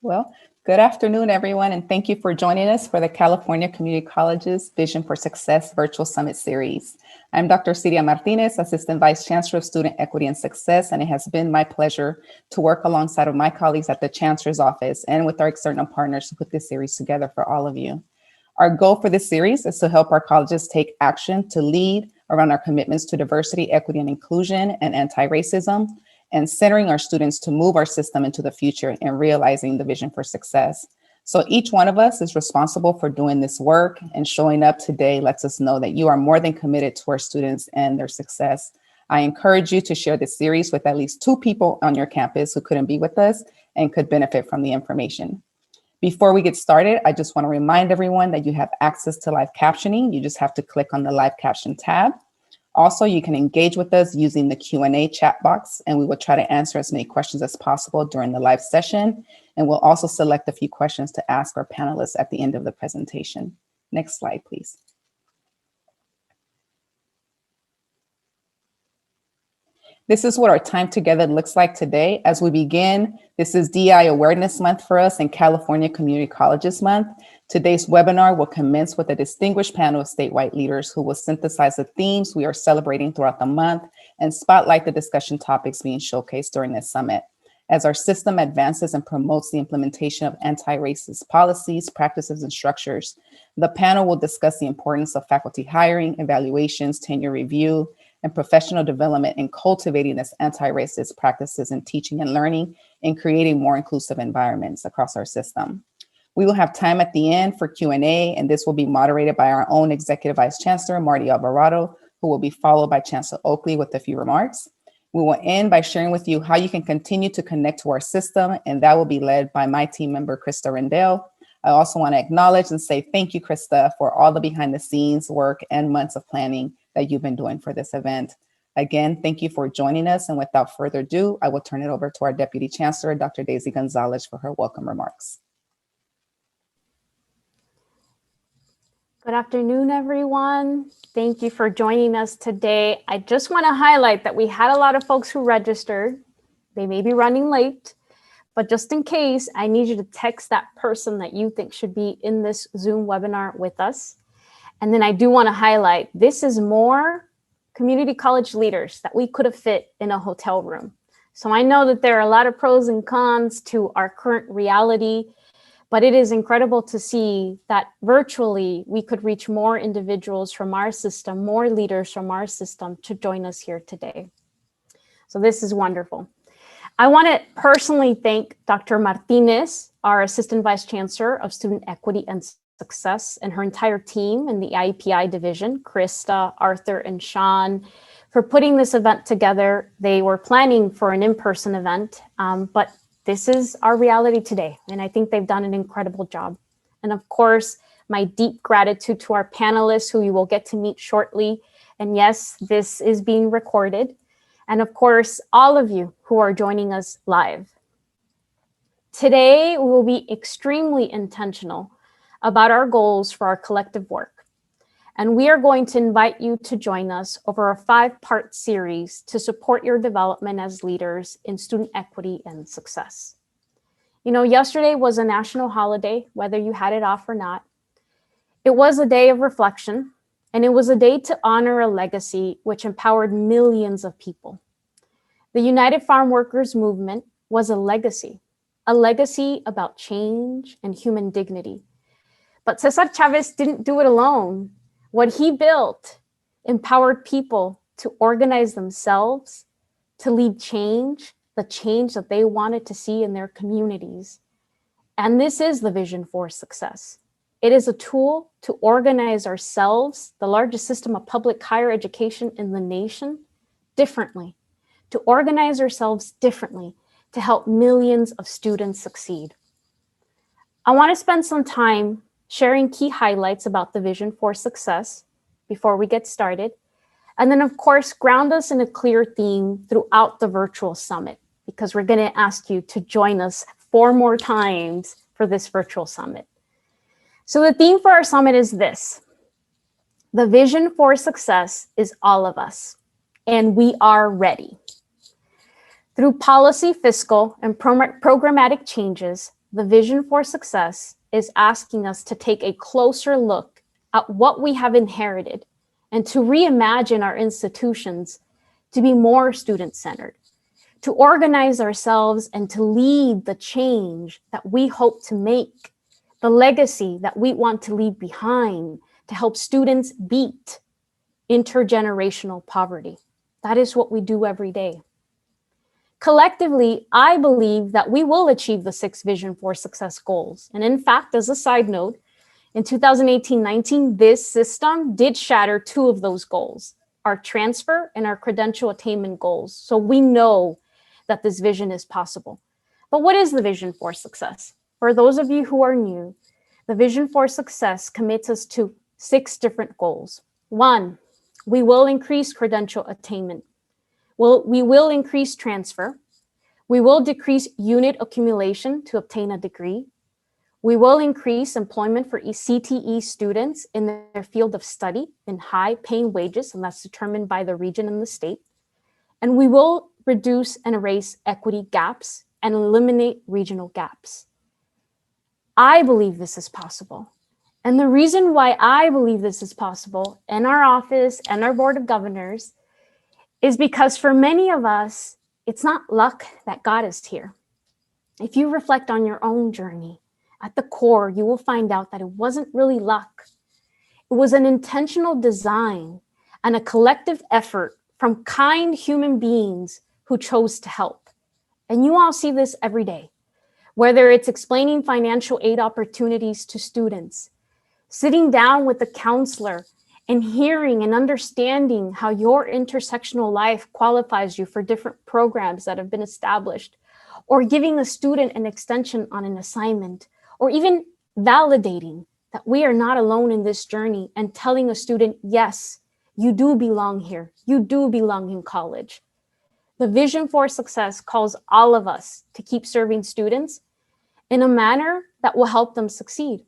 Well, good afternoon, everyone, and thank you for joining us for the California Community College's Vision for Success Virtual Summit Series. I'm Dr. Ciria Martinez, Assistant Vice Chancellor of Student Equity and Success, and it has been my pleasure to work alongside of my colleagues at the Chancellor's Office and with our external partners to put this series together for all of you. Our goal for this series is to help our colleges take action to lead around our commitments to diversity, equity, and inclusion and anti-racism, and centering our students to move our system into the future and realizing the vision for success. So each one of us is responsible for doing this work, and showing up today lets us know that you are more than committed to our students and their success. I encourage you to share this series with at least 2 people on your campus who couldn't be with us and could benefit from the information. Before we get started, I just want to remind everyone that you have access to live captioning. You just have to click on the live caption tab. Also, you can engage with us using the Q&A chat box, and we will try to answer as many questions as possible during the live session. And we'll also select a few questions to ask our panelists at the end of the presentation. Next slide, please. This is what our time together looks like today. As we begin, this is DEI Awareness Month for us and California Community Colleges Month. Today's webinar will commence with a distinguished panel of statewide leaders who will synthesize the themes we are celebrating throughout the month and spotlight the discussion topics being showcased during this summit. As our system advances and promotes the implementation of anti-racist policies, practices, and structures, the panel will discuss the importance of faculty hiring, evaluations, tenure review, and professional development in cultivating this anti-racist practices in teaching and learning and creating more inclusive environments across our system. We will have time at the end for Q&A, and this will be moderated by our own Executive Vice Chancellor, Marty Alvarado, who will be followed by Chancellor Oakley with a few remarks. We will end by sharing with you how you can continue to connect to our system, and that will be led by my team member, Krista Rendell. I also want to acknowledge and say thank you, Krista, for all the behind the scenes work and months of planning that you've been doing for this event. Again, thank you for joining us. And without further ado, I will turn it over to our Deputy Chancellor, Dr. Daisy Gonzalez, for her welcome remarks. Good afternoon, everyone. Thank you for joining us today. I just want to highlight that we had a lot of folks who registered. They may be running late, but just in case, I need you to text that person that you think should be in this Zoom webinar with us. And then I do want to highlight, this is more community college leaders that we could have fit in a hotel room. So I know that there are a lot of pros and cons to our current reality, but it is incredible to see that virtually we could reach more individuals from our system, more leaders from our system to join us here today. So this is wonderful. I want to personally thank Dr. Martinez, our Assistant Vice Chancellor of Student Equity and Success, and her entire team in the IEPI division, Krista, Arthur, and Sean, for putting this event together. They were planning for an in-person event, but this is our reality today, and I think they've done an incredible job. And of course, my deep gratitude to our panelists who you will get to meet shortly. And yes, this is being recorded. And of course, all of you who are joining us live. Today, we will be extremely intentional about our goals for our collective work. And we are going to invite you to join us over a 5-part series to support your development as leaders in student equity and success. You know, yesterday was a national holiday, whether you had it off or not. It was a day of reflection, and it was a day to honor a legacy which empowered millions of people. The United Farm Workers movement was a legacy about change and human dignity. But Cesar Chavez didn't do it alone. What he built empowered people to organize themselves, to lead change, the change that they wanted to see in their communities. And this is the vision for success. It is a tool to organize ourselves, the largest system of public higher education in the nation, differently, to organize ourselves differently, to help millions of students succeed. I want to spend some time sharing key highlights about the vision for success before we get started. And then of course, ground us in a clear theme throughout the virtual summit, because we're gonna ask you to join us 4 more times for this virtual summit. So the theme for our summit is this: the vision for success is all of us, and we are ready. Through policy, fiscal, and programmatic changes, the Vision for Success is asking us to take a closer look at what we have inherited and to reimagine our institutions to be more student-centered, to organize ourselves and to lead the change that we hope to make, the legacy that we want to leave behind to help students beat intergenerational poverty. That is what we do every day. Collectively, I believe that we will achieve the 6 Vision for Success goals. And in fact, as a side note, in 2018-19, this system did shatter 2 of those goals, our transfer and our credential attainment goals. So we know that this vision is possible. But what is the Vision for Success? For those of you who are new, the Vision for Success commits us to 6 different goals. 1, we will increase credential attainment. We will increase transfer. We will decrease unit accumulation to obtain a degree. We will increase employment for CTE students in their field of study in high-paying wages, and that's determined by the region and the state. And we will reduce and erase equity gaps and eliminate regional gaps. I believe this is possible. And the reason why I believe this is possible in our office and our Board of Governors is because for many of us, it's not luck that got us here. If you reflect on your own journey, at the core, you will find out that it wasn't really luck. It was an intentional design and a collective effort from kind human beings who chose to help. And you all see this every day, whether it's explaining financial aid opportunities to students, sitting down with a counselor and hearing and understanding how your intersectional life qualifies you for different programs that have been established, or giving a student an extension on an assignment, or even validating that we are not alone in this journey and telling a student, yes, you do belong here. You do belong in college. The Vision for Success calls all of us to keep serving students in a manner that will help them succeed,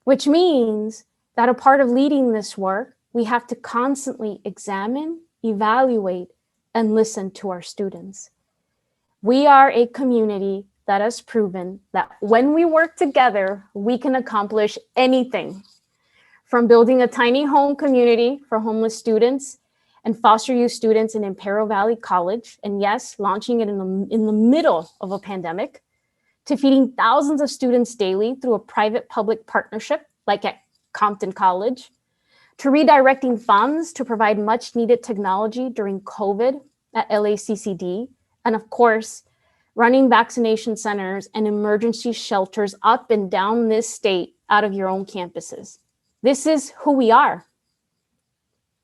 which means that a part of leading this work, we have to constantly examine, evaluate, and listen to our students. We are a community that has proven that when we work together, we can accomplish anything, from building a tiny home community for homeless students and foster youth students in Imperial Valley College, and yes, launching it in the middle of a pandemic, to feeding thousands of students daily through a private-public partnership like at Compton College, to redirecting funds to provide much-needed technology during COVID at LACCD, and of course, running vaccination centers and emergency shelters up and down this state out of your own campuses. This is who we are.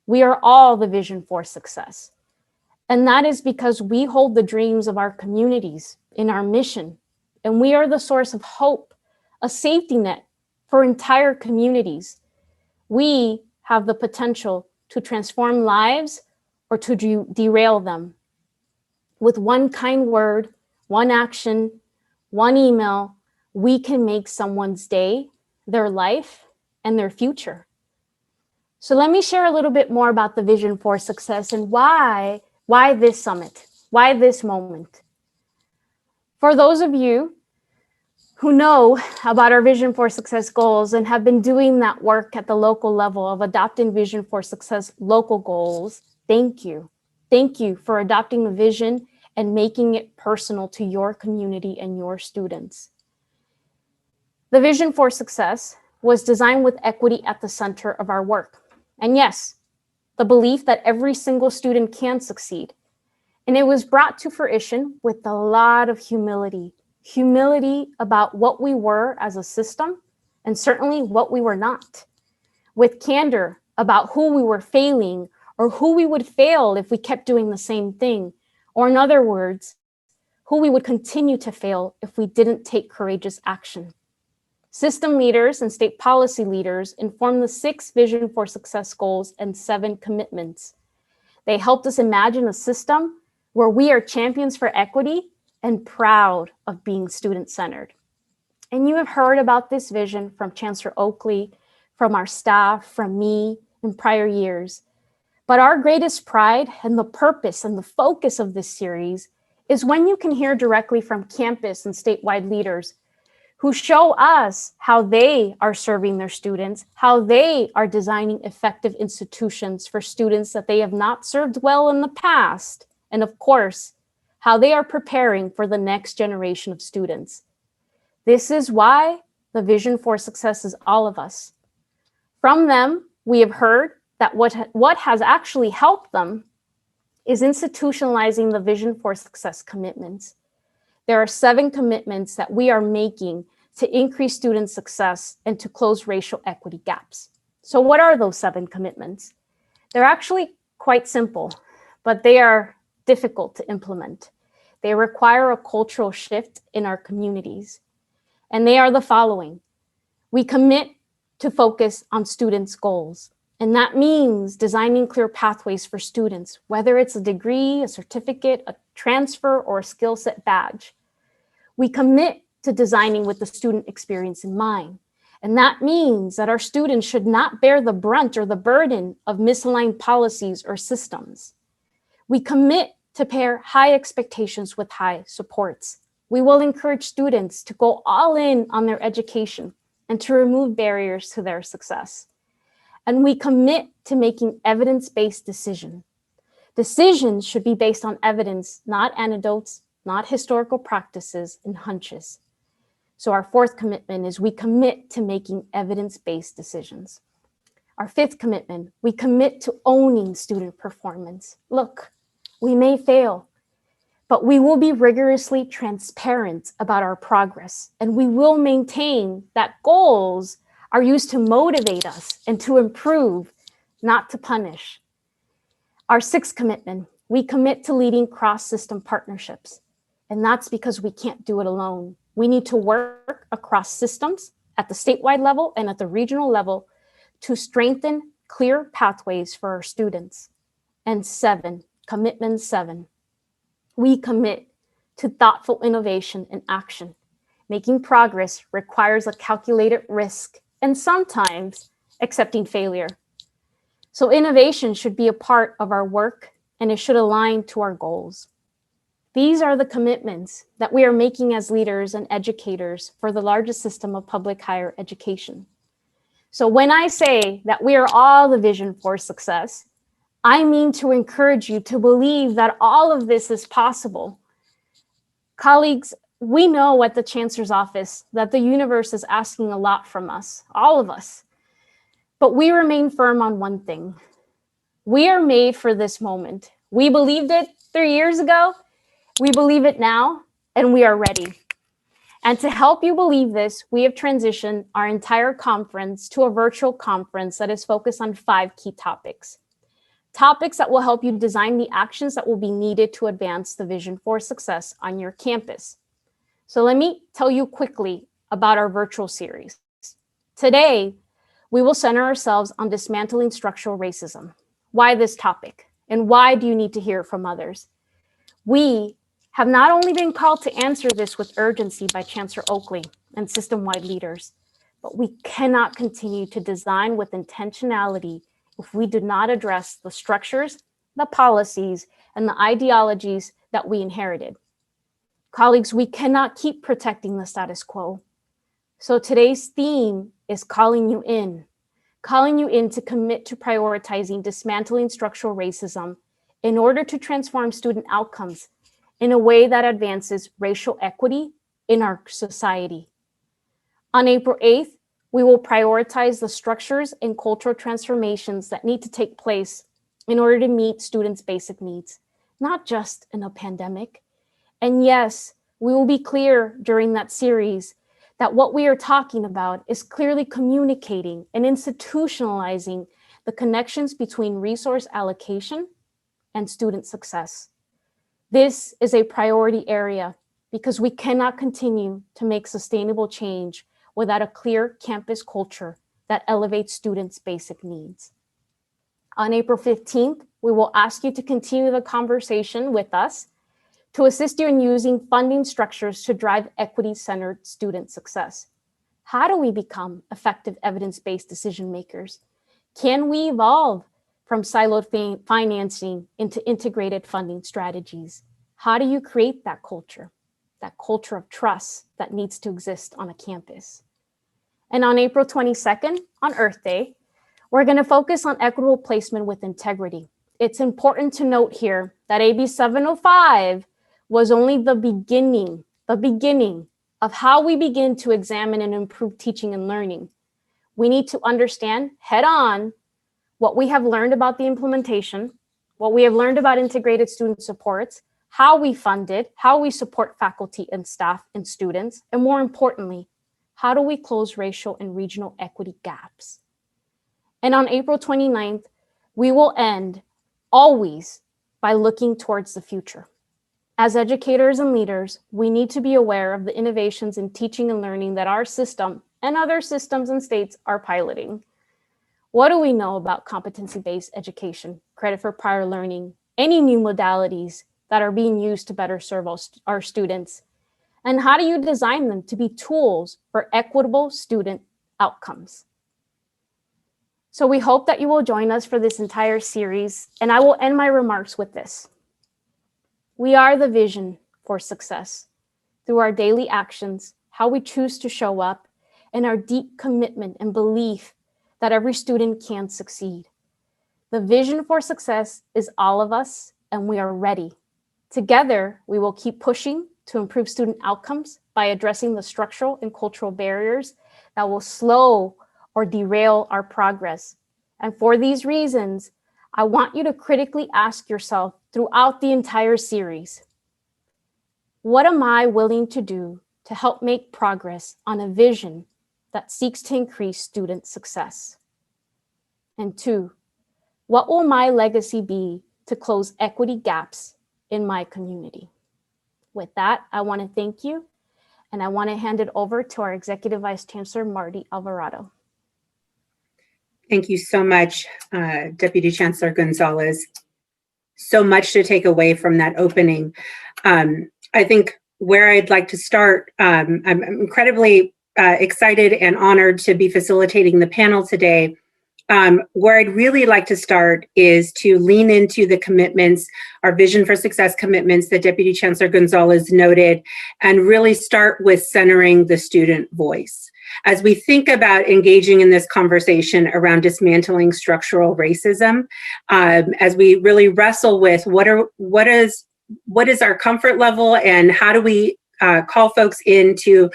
We are all the Vision for Success. And that is because we hold the dreams of our communities in our mission. And we are the source of hope, a safety net for entire communities. We have the potential to transform lives or to derail them. With one kind word, one action, one email, we can make someone's day, their life, and their future. So let me share a little bit more about the Vision for Success and why this summit, why this moment. For those of you who know about our Vision for Success goals and have been doing that work at the local level of adopting Vision for Success local goals, thank you. Thank you for adopting the vision and making it personal to your community and your students. The Vision for Success was designed with equity at the center of our work. And yes, the belief that every single student can succeed. And it was brought to fruition with a lot of humility about what we were as a system, and certainly what we were not, with candor about who we were failing or who we would fail if we kept doing the same thing, or in other words, who we would continue to fail if we didn't take courageous action. System leaders and state policy leaders informed the 6 Vision for Success goals and 7 commitments. They helped us imagine a system where we are champions for equity and proud of being student-centered. And you have heard about this vision from Chancellor Oakley, from our staff, from me in prior years. But our greatest pride and the purpose and the focus of this series is when you can hear directly from campus and statewide leaders who show us how they are serving their students, how they are designing effective institutions for students that they have not served well in the past, and of course, how they are preparing for the next generation of students. This is why the Vision for Success is all of us. From them, we have heard that what has actually helped them is institutionalizing the Vision for Success commitments. There are 7 commitments that we are making to increase student success and to close racial equity gaps. So what are those 7 commitments? They're actually quite simple, but they are difficult to implement. They require a cultural shift in our communities. And they are the following. We commit to focus on students' goals. And that means designing clear pathways for students, whether it's a degree, a certificate, a transfer, or a skill set badge. We commit to designing with the student experience in mind. And that means that our students should not bear the brunt or the burden of misaligned policies or systems. We commit to pair high expectations with high supports. We will encourage students to go all in on their education and to remove barriers to their success. And we commit to making evidence-based decisions. Decisions should be based on evidence, not anecdotes, not historical practices and hunches. So our 4th commitment is we commit to making evidence-based decisions. Our 5th commitment, we commit to owning student performance. Look, we may fail, but we will be rigorously transparent about our progress, and we will maintain that goals are used to motivate us and to improve, not to punish. Our 6th commitment, we commit to leading cross-system partnerships, and that's because we can't do it alone. We need to work across systems at the statewide level and at the regional level to strengthen clear pathways for our students. And 7, commitment 7, we commit to thoughtful innovation and action. Making progress requires a calculated risk and sometimes accepting failure. So innovation should be a part of our work and it should align to our goals. These are the commitments that we are making as leaders and educators for the largest system of public higher education. So when I say that we are all the Vision for Success, I mean to encourage you to believe that all of this is possible. Colleagues, we know at the Chancellor's Office that the universe is asking a lot from us, all of us. But we remain firm on one thing. We are made for this moment. We believed it 3 years ago. We believe it now, and we are ready. And to help you believe this, we have transitioned our entire conference to a virtual conference that is focused on 5 key topics. Topics that will help you design the actions that will be needed to advance the Vision for Success on your campus. So let me tell you quickly about our virtual series. Today, we will center ourselves on dismantling structural racism. Why this topic? And why do you need to hear from others? We have not only been called to answer this with urgency by Chancellor Oakley and system-wide leaders, but we cannot continue to design with intentionality if we do not address the structures, the policies, and the ideologies that we inherited. Colleagues, we cannot keep protecting the status quo. So today's theme is calling you in to commit to prioritizing dismantling structural racism in order to transform student outcomes in a way that advances racial equity in our society. On April 8th, we will prioritize the structures and cultural transformations that need to take place in order to meet students' basic needs, not just in a pandemic. And yes, we will be clear during that series that what we are talking about is clearly communicating and institutionalizing the connections between resource allocation and student success. This is a priority area because we cannot continue to make sustainable change without a clear campus culture that elevates students' basic needs. On April 15th, we will ask you to continue the conversation with us to assist you in using funding structures to drive equity-centered student success. How do we become effective evidence-based decision makers? Can we evolve from siloed financing into integrated funding strategies? How do you create that culture? that culture of trust that needs to exist on a campus. And on April 22nd, on Earth Day, we're going to focus on equitable placement with integrity. It's important to note here that AB 705 was only the beginning of how we begin to examine and improve teaching and learning. We need to understand head on what we have learned about the implementation, what we have learned about integrated student supports, how we fund it, how we support faculty and staff and students, and more importantly, how do we close racial and regional equity gaps? And on April 29th, we will end always by looking towards the future. As educators and leaders, we need to be aware of the innovations in teaching and learning that our system and other systems and states are piloting. What do we know about competency-based education, credit for prior learning, any new modalities that are being used to better serve our students? And how do you design them to be tools for equitable student outcomes? So we hope that you will join us for this entire series, and I will end my remarks with this. We are the vision for success through our daily actions, how we choose to show up, and our deep commitment and belief that every student can succeed. The vision for success is all of us, and we are ready. Together, we will keep pushing to improve student outcomes by addressing the structural and cultural barriers that will slow or derail our progress. And for these reasons, I want you to critically ask yourself throughout the entire series, what am I willing to do to help make progress on a vision that seeks to increase student success? And 2, what will my legacy be to close equity gaps in my community? With that, I want to thank you, and I want to hand it over to our Executive Vice Chancellor, Marty Alvarado. Thank you so much, Deputy Chancellor Gonzalez. So much to take away from that opening. I think where I'd like to start, I'm incredibly excited and honored to be facilitating the panel today. Where I'd really like to start is to lean into the commitments, our Vision for Success commitments that Deputy Chancellor Gonzalez noted, and really start with centering the student voice. As we think about engaging in this conversation around dismantling structural racism, as we really wrestle with what is our comfort level and how do we call folks in to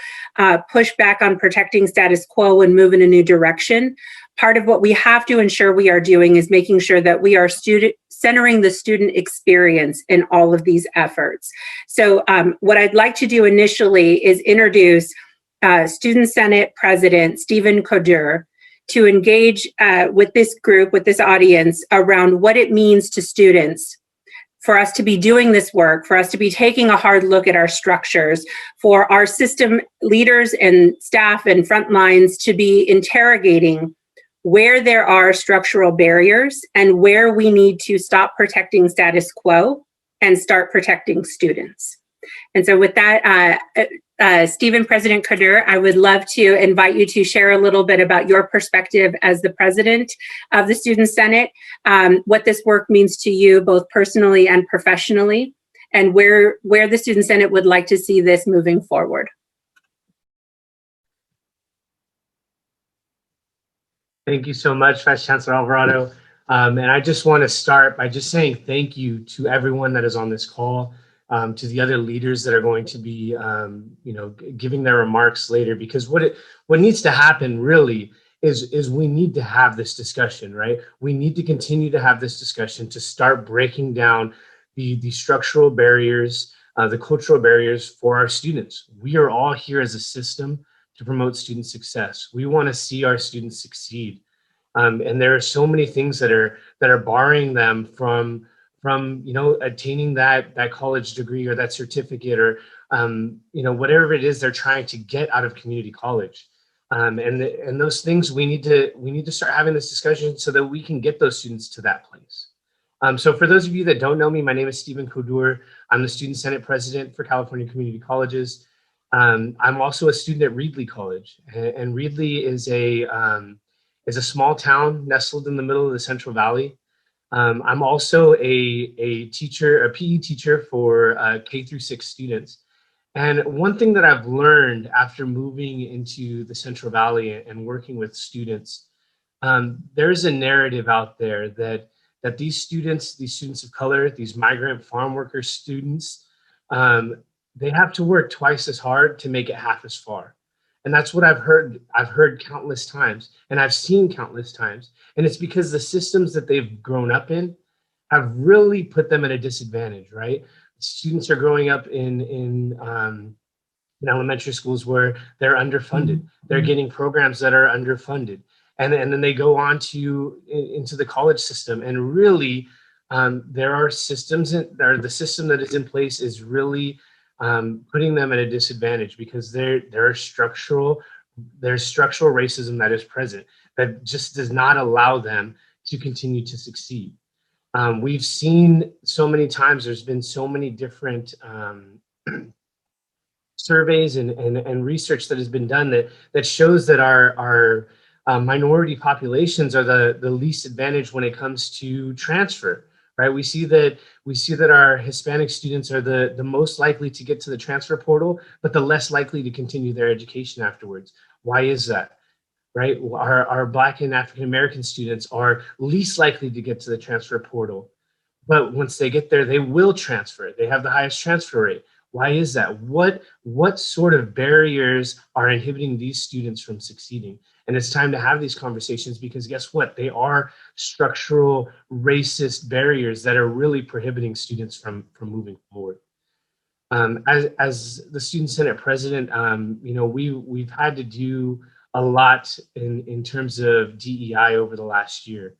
push back on protecting status quo and move in a new direction. Part of what we have to ensure we are doing is making sure that we are centering the student experience in all of these efforts. So what I'd like to do initially is introduce Student Senate President Stephen Couture to engage with this group, with this audience, around what it means to students for us to be doing this work, for us to be taking a hard look at our structures, for our system leaders and staff and front lines to be interrogating where there are structural barriers and where we need to stop protecting status quo and start protecting students. And so with that, Stephen, President Couture, I would love to invite you to share a little bit about your perspective as the president of the Student Senate, what this work means to you both personally and professionally, and where the Student Senate would like to see this moving forward. Thank you so much, Vice Chancellor Alvarado. And I just want to start by just saying thank you to everyone that is on this call, to the other leaders that are going to be, giving their remarks later, because what needs to happen really is we need to have this discussion, right? We need to continue to have this discussion to start breaking down the structural barriers, the cultural barriers for our students. We are all here as a system to promote student success. We want to see our students succeed. And there are so many things that are barring them from attaining that college degree or that certificate or whatever it is they're trying to get out of community college. And those things we need to start having this discussion so that we can get those students to that place. So for those of you that don't know me, my name is Stephen Couture. I'm the Student Senate President for California Community Colleges. I'm also a student at Reedley College, and Reedley is a small town nestled in the middle of the Central Valley. I'm also a teacher, a PE teacher for K through 6 students. And one thing that I've learned after moving into the Central Valley and working with students, there's a narrative out there that these students of color, these migrant farm worker students, um, they have to work twice as hard to make it half as far. And that's what I've heard. I've heard countless times, and I've seen countless times. And it's because the systems that they've grown up in have really put them at a disadvantage, right? Students are growing up in elementary schools where they're underfunded. They're getting programs that are underfunded. And then they go on into the college system. And really, there are systems, the system that is in place is really putting them at a disadvantage because there's structural racism that is present that just does not allow them to continue to succeed. We've seen so many times, there's been so many different surveys and research that has been done that shows that our minority populations are the least advantaged when it comes to transfer, right? We see that our Hispanic students are the most likely to get to the transfer portal, but the less likely to continue their education afterwards. Why is that? Right? Our Black and African American students are least likely to get to the transfer portal. But once they get there, they will transfer. They have the highest transfer rate. Why is that? What sort of barriers are inhibiting these students from succeeding? And it's time to have these conversations because guess what? They are structural racist barriers that are really prohibiting students from moving forward. As the Student Senate president, we've had to do a lot in terms of DEI over the last year.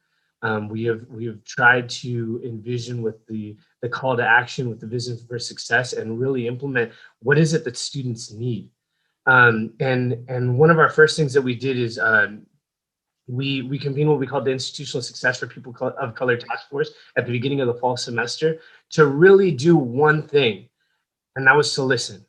We have tried to envision with the call to action, with the vision for success, and really implement what is it that students need. And one of our first things that we did is we convened what we called the Institutional Success for People of Color Task Force at the beginning of the fall semester to really do one thing, and that was to listen.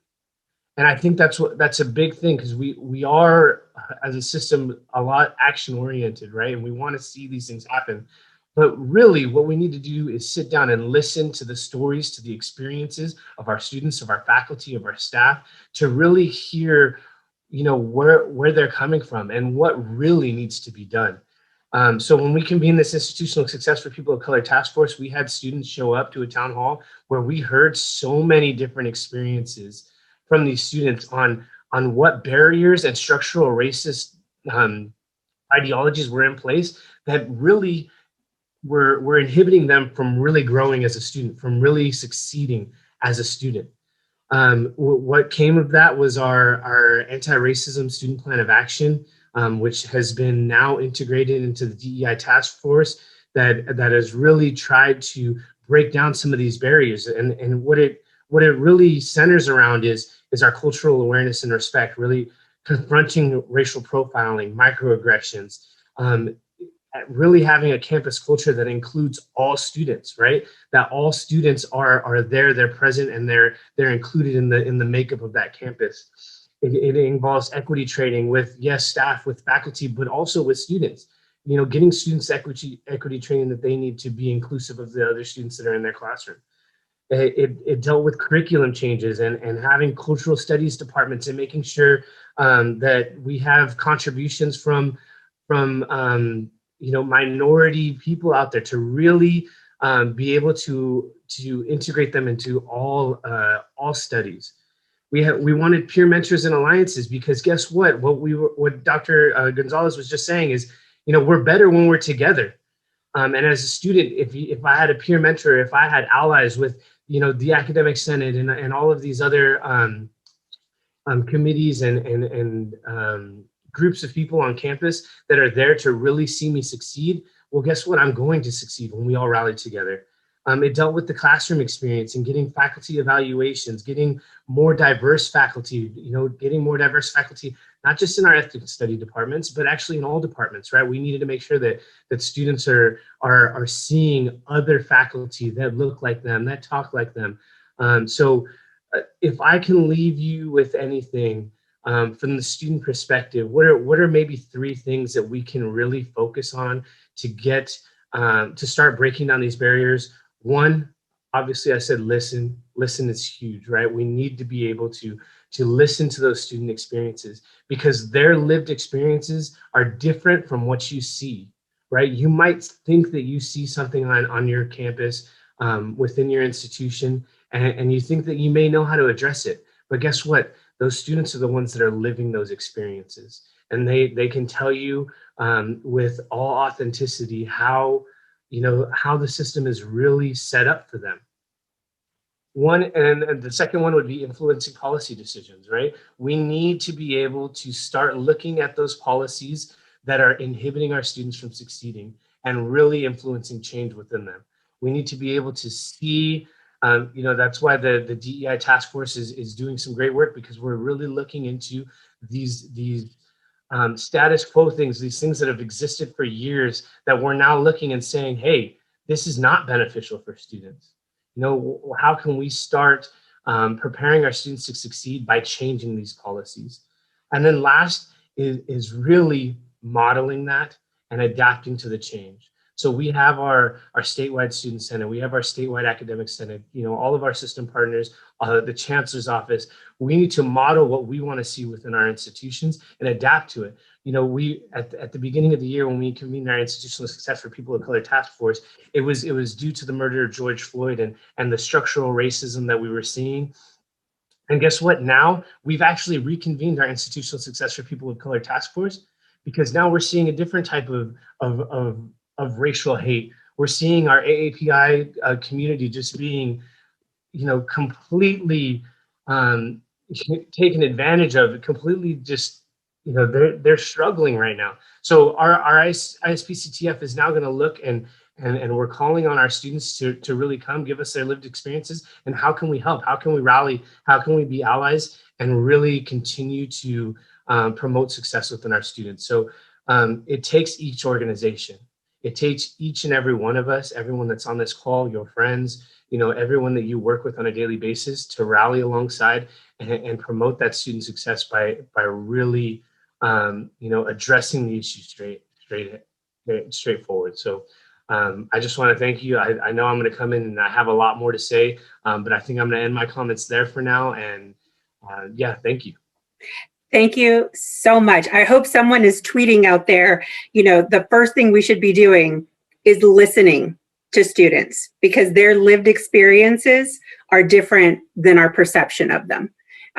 And I think that's a big thing because we are as a system a lot action oriented, right? And we want to see these things happen. But really what we need to do is sit down and listen to the stories, to the experiences of our students, of our faculty, of our staff, to really hear, where they're coming from and what really needs to be done. So when we convened this Institutional Success for People of Color Task Force, we had students show up to a town hall where we heard so many different experiences from these students on what barriers and structural racist ideologies were in place that really were inhibiting them from really growing as a student, from really succeeding as a student. What came of that was our anti-racism student plan of action, which has been now integrated into the DEI task force that has really tried to break down some of these barriers. And what it really centers around is our cultural awareness and respect, really confronting racial profiling, microaggressions, really having a campus culture that includes all students, right? That all students are there, they're present, and they're included in the makeup of that campus. It involves equity training with, yes, staff, with faculty, but also with students. Getting students equity training that they need to be inclusive of the other students that are in their classroom. It dealt with curriculum changes and having cultural studies departments and making sure that we have contributions from minority people out there to really be able to integrate them into all studies. We wanted peer mentors and alliances because guess what? What Dr. Gonzalez was just saying is, we're better when we're together. And as a student, if I had a peer mentor, if I had allies with the academic senate and all of these other committees and groups of people on campus that are there to really see me succeed, well, guess what? I'm going to succeed when we all rally together. It dealt with the classroom experience and getting faculty evaluations, getting more diverse faculty, not just in our ethnic study departments, but actually in all departments, right? We needed to make sure that students are seeing other faculty that look like them, that talk like them. So if I can leave you with anything from the student perspective, what are maybe 3 things that we can really focus on to get to start breaking down these barriers? One, obviously I said listen. listen is huge, right? We need to be able to listen to those student experiences, because their lived experiences are different from what you see, right? You might think that you see something on your campus, within your institution, and you think that you may know how to address it. But guess what? Those students are the ones that are living those experiences. And they can tell you, with all authenticity, how, how the system is really set up for them. And the second one would be influencing policy decisions, right? We need to be able to start looking at those policies that are inhibiting our students from succeeding and really influencing change within them. We need to be able to see, that's why the DEI task force is doing some great work, because we're really looking into these status quo things, these things that have existed for years, that we're now looking and saying, hey, this is not beneficial for students. How can we start preparing our students to succeed by changing these policies? And then last is really modeling that and adapting to the change. So we have our statewide student senate, we have our statewide academic senate, all of our system partners, the chancellor's office. We need to model what we want to see within our institutions and adapt to it. We at the beginning of the year, when we convened our institutional success for people of color task force, it was due to the murder of George Floyd and the structural racism that we were seeing. And guess what? Now we've actually reconvened our institutional success for people of color task force, because now we're seeing a different type of racial hate. We're seeing our AAPI community just being, completely taken advantage of, completely just, they're struggling right now. So our ISPCTF is now going to look and we're calling on our students to really come give us their lived experiences, and how can we help? How can we rally? How can we be allies and really continue to promote success within our students? So it takes each organization. It takes each and every one of us, everyone that's on this call, your friends, everyone that you work with on a daily basis, to rally alongside and promote that student success by really, addressing the issue straightforward. So I just want to thank you. I know I'm going to come in and I have a lot more to say, but I think I'm going to end my comments there for now. And yeah, thank you. Thank you so much. I hope someone is tweeting out there, the first thing we should be doing is listening to students, because their lived experiences are different than our perception of them.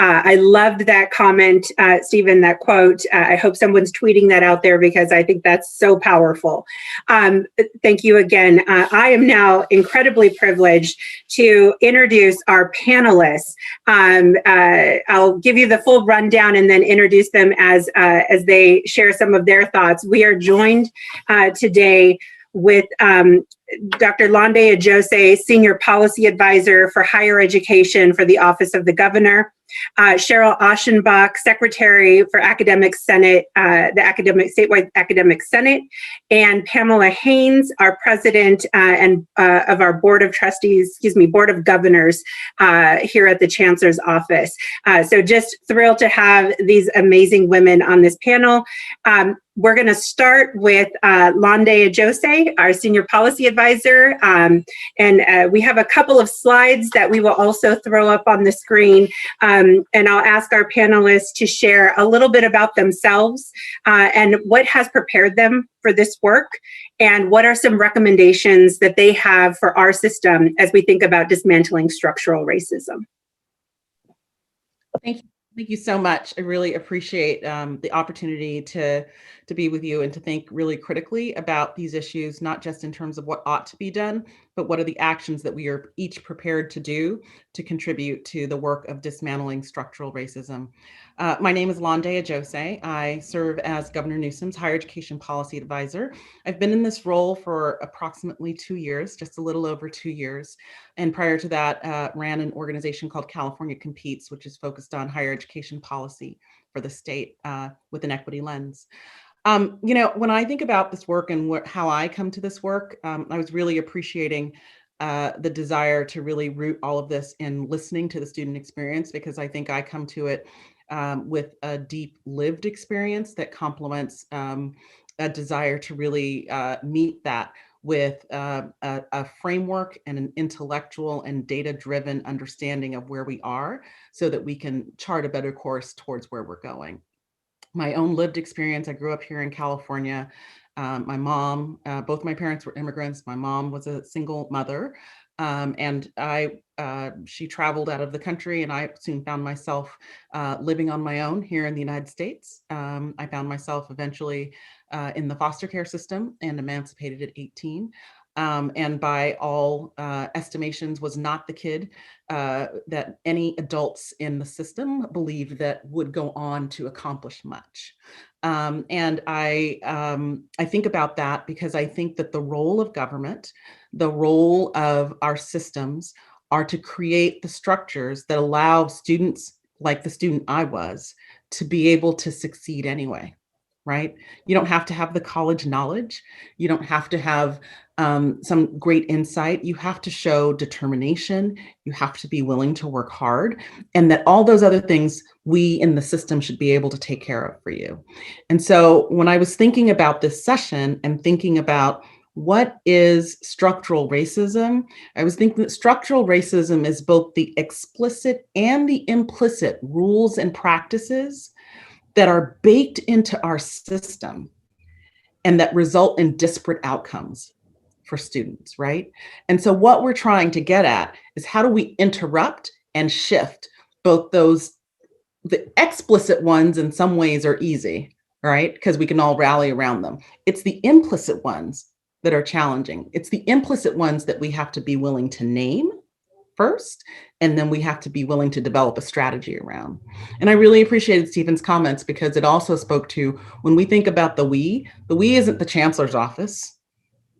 I loved that comment, Stephen, that quote. I hope someone's tweeting that out there, because I think that's so powerful. Thank you again. I am now incredibly privileged to introduce our panelists. I'll give you the full rundown and then introduce them as they share some of their thoughts. We are joined today with Dr. Londe Ajose, Senior Policy Advisor for Higher Education for the Office of the Governor, Cheryl Aschenbach, Secretary for Academic Senate, the Statewide Academic Senate, and Pamela Haynes, our President and of our Board of Governors here at the Chancellor's Office. So just thrilled to have these amazing women on this panel. We're going to start with Londe Ajose, our Senior Policy Advisor, and we have a couple of slides that we will also throw up on the screen, and I'll ask our panelists to share a little bit about themselves and what has prepared them for this work, and what are some recommendations that they have for our system as we think about dismantling structural racism. Thank you. Thank you so much. I really appreciate the opportunity to be with you and to think really critically about these issues, not just in terms of what ought to be done, but what are the actions that we are each prepared to do to contribute to the work of dismantling structural racism. My name is Londe Ajose. I serve as Governor Newsom's Higher Education Policy Advisor. I've been in this role for approximately 2 years, just a little over 2 years. And prior to that, ran an organization called California Competes, which is focused on higher education policy for the state with an equity lens. When I think about this work and how I come to this work, I was really appreciating the desire to really root all of this in listening to the student experience, because I think I come to it with a deep lived experience that complements a desire to really meet that with a framework and an intellectual and data-driven understanding of where we are so that we can chart a better course towards where we're going. My own lived experience, I grew up here in California. My mom, both my parents were immigrants. My mom was a single mother, and she traveled out of the country, and I soon found myself living on my own here in the United States. I found myself eventually in the foster care system and emancipated at 18. And by all estimations was not the kid that any adults in the system believed that would go on to accomplish much. And I think about that because I think that the role of government, the role of our systems are to create the structures that allow students like the student I was to be able to succeed anyway, right? You don't have to have the college knowledge. You don't have to have some great insight. You have to show determination. You have to be willing to work hard, and that all those other things we in the system should be able to take care of for you. And so when I was thinking about this session and thinking about what is structural racism, I was thinking that structural racism is both the explicit and the implicit rules and practices that are baked into our system and that result in disparate outcomes for students, right? And so what we're trying to get at is how do we interrupt and shift both those, the explicit ones in some ways are easy, right? Because we can all rally around them. It's the implicit ones that are challenging. It's the implicit ones that we have to be willing to name first, and then we have to be willing to develop a strategy around. And I really appreciated Stephen's comments because it also spoke to when we think about the we isn't the chancellor's office.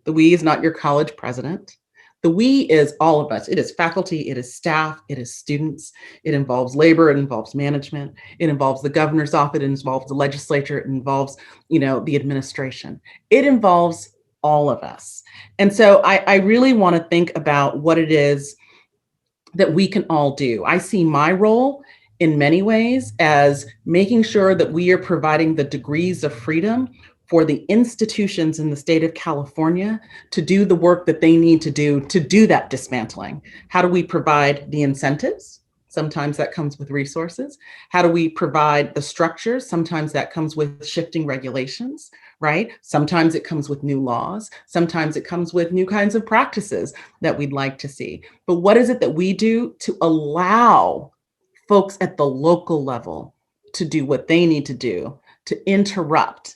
The we is not your college president. The we is all of us. It is faculty, it is staff, it is students. It involves labor, it involves management, it involves the governor's office, it involves the legislature, it involves, the administration. It involves all of us. And so I really want to think about what it is that we can all do. I see my role in many ways as making sure that we are providing the degrees of freedom for the institutions in the state of California to do the work that they need to do that dismantling. How do we provide the incentives? Sometimes that comes with resources. How do we provide the structures? Sometimes that comes with shifting regulations, right? Sometimes it comes with new laws. Sometimes it comes with new kinds of practices that we'd like to see. But what is it that we do to allow folks at the local level to do what they need to do to interrupt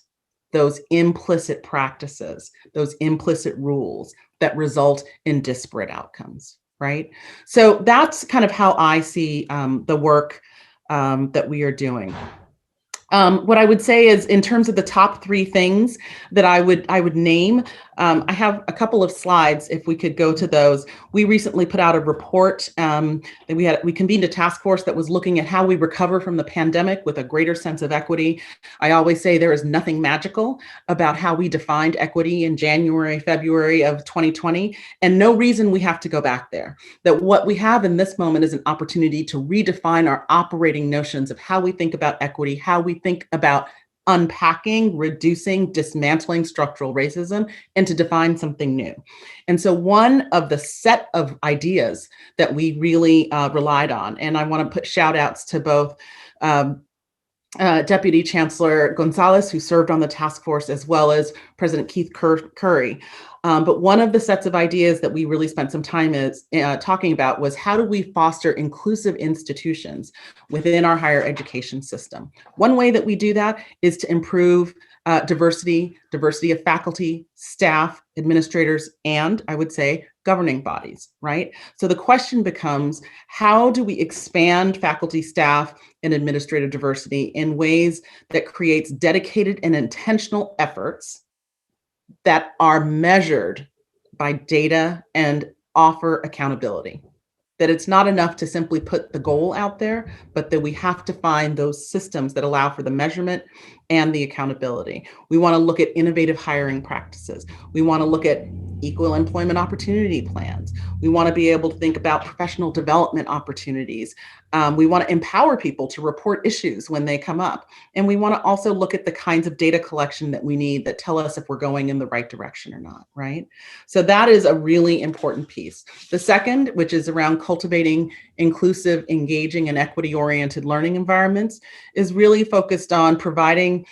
those implicit practices, those implicit rules that result in disparate outcomes, right? So that's kind of how I see the work that we are doing. What I would say is, in terms of the top 3 things that I would name, I have a couple of slides. If we could go to those, we recently put out a report that we convened a task force that was looking at how we recover from the pandemic with a greater sense of equity. I always say there is nothing magical about how we defined equity in January, February of 2020, and no reason we have to go back there. That what we have in this moment is an opportunity to redefine our operating notions of how we think about equity, how we think about unpacking, reducing, dismantling structural racism, and to define something new. And so one of the set of ideas that we really relied on, and I want to put shout outs to both Deputy Chancellor Gonzalez, who served on the task force, as well as President Keith Curry. But one of the sets of ideas that we really spent some time talking about was how do we foster inclusive institutions within our higher education system? One way that we do that is to improve diversity of faculty, staff, administrators, and I would say governing bodies, right? So the question becomes, how do we expand faculty, staff, and administrative diversity in ways that creates dedicated and intentional efforts that are measured by data and offer accountability? That it's not enough to simply put the goal out there, but that we have to find those systems that allow for the measurement and the accountability. We want to look at innovative hiring practices. We want to look at equal employment opportunity plans. We want to be able to think about professional development opportunities. We want to empower people to report issues when they come up. And we want to also look at the kinds of data collection that we need that tell us if we're going in the right direction or not, right? So that is a really important piece. The second, which is around cultivating inclusive, engaging, and equity-oriented learning environments, is really focused on providing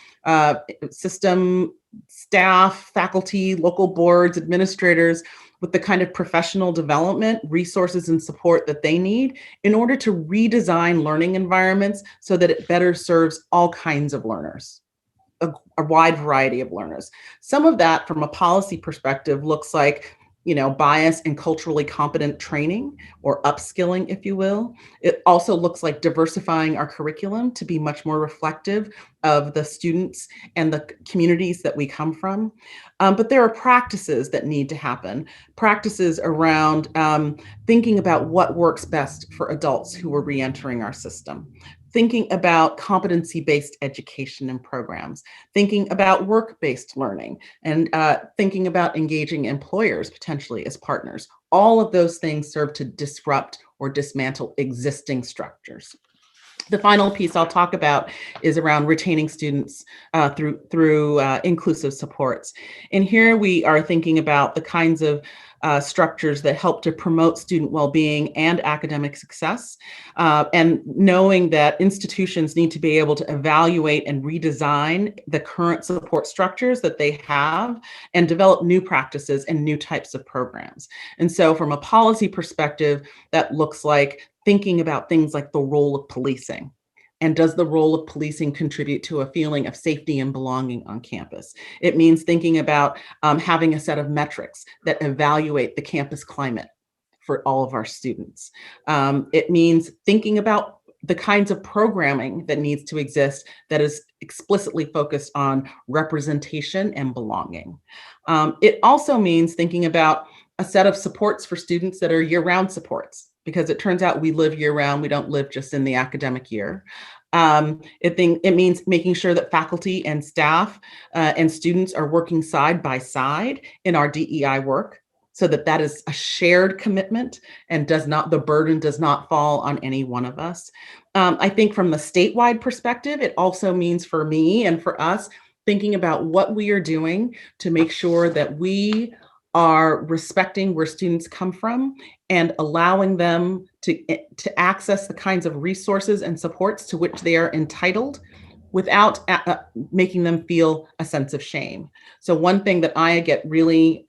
system staff, faculty, local boards, administrators with the kind of professional development, resources, and support that they need in order to redesign learning environments so that it better serves all kinds of learners, a wide variety of learners. Some of that from a policy perspective looks like, bias and culturally competent training or upskilling, if you will. It also looks like diversifying our curriculum to be much more reflective of the students and the communities that we come from. But there are practices that need to happen, practices around thinking about what works best for adults who are reentering our system, thinking about competency-based education and programs, thinking about work-based learning, and thinking about engaging employers potentially as partners. All of those things serve to disrupt or dismantle existing structures. The final piece I'll talk about is around retaining students through inclusive supports. And here we are thinking about the kinds of structures that help to promote student well-being and academic success, and knowing that institutions need to be able to evaluate and redesign the current support structures that they have and develop new practices and new types of programs. And so from a policy perspective, that looks like thinking about things like the role of policing. And does the role of policing contribute to a feeling of safety and belonging on campus? It means thinking about having a set of metrics that evaluate the campus climate for all of our students. It means thinking about the kinds of programming that needs to exist that is explicitly focused on representation and belonging. It also means thinking about a set of supports for students that are year-round supports, because it turns out we live year-round. We don't live just in the academic year. It means making sure that faculty and staff and students are working side by side in our DEI work, so that is a shared commitment and the burden does not fall on any one of us. I think from the statewide perspective, it also means for me and for us thinking about what we are doing to make sure that we are respecting where students come from and allowing them to access the kinds of resources and supports to which they are entitled without making them feel a sense of shame. So one thing that I get really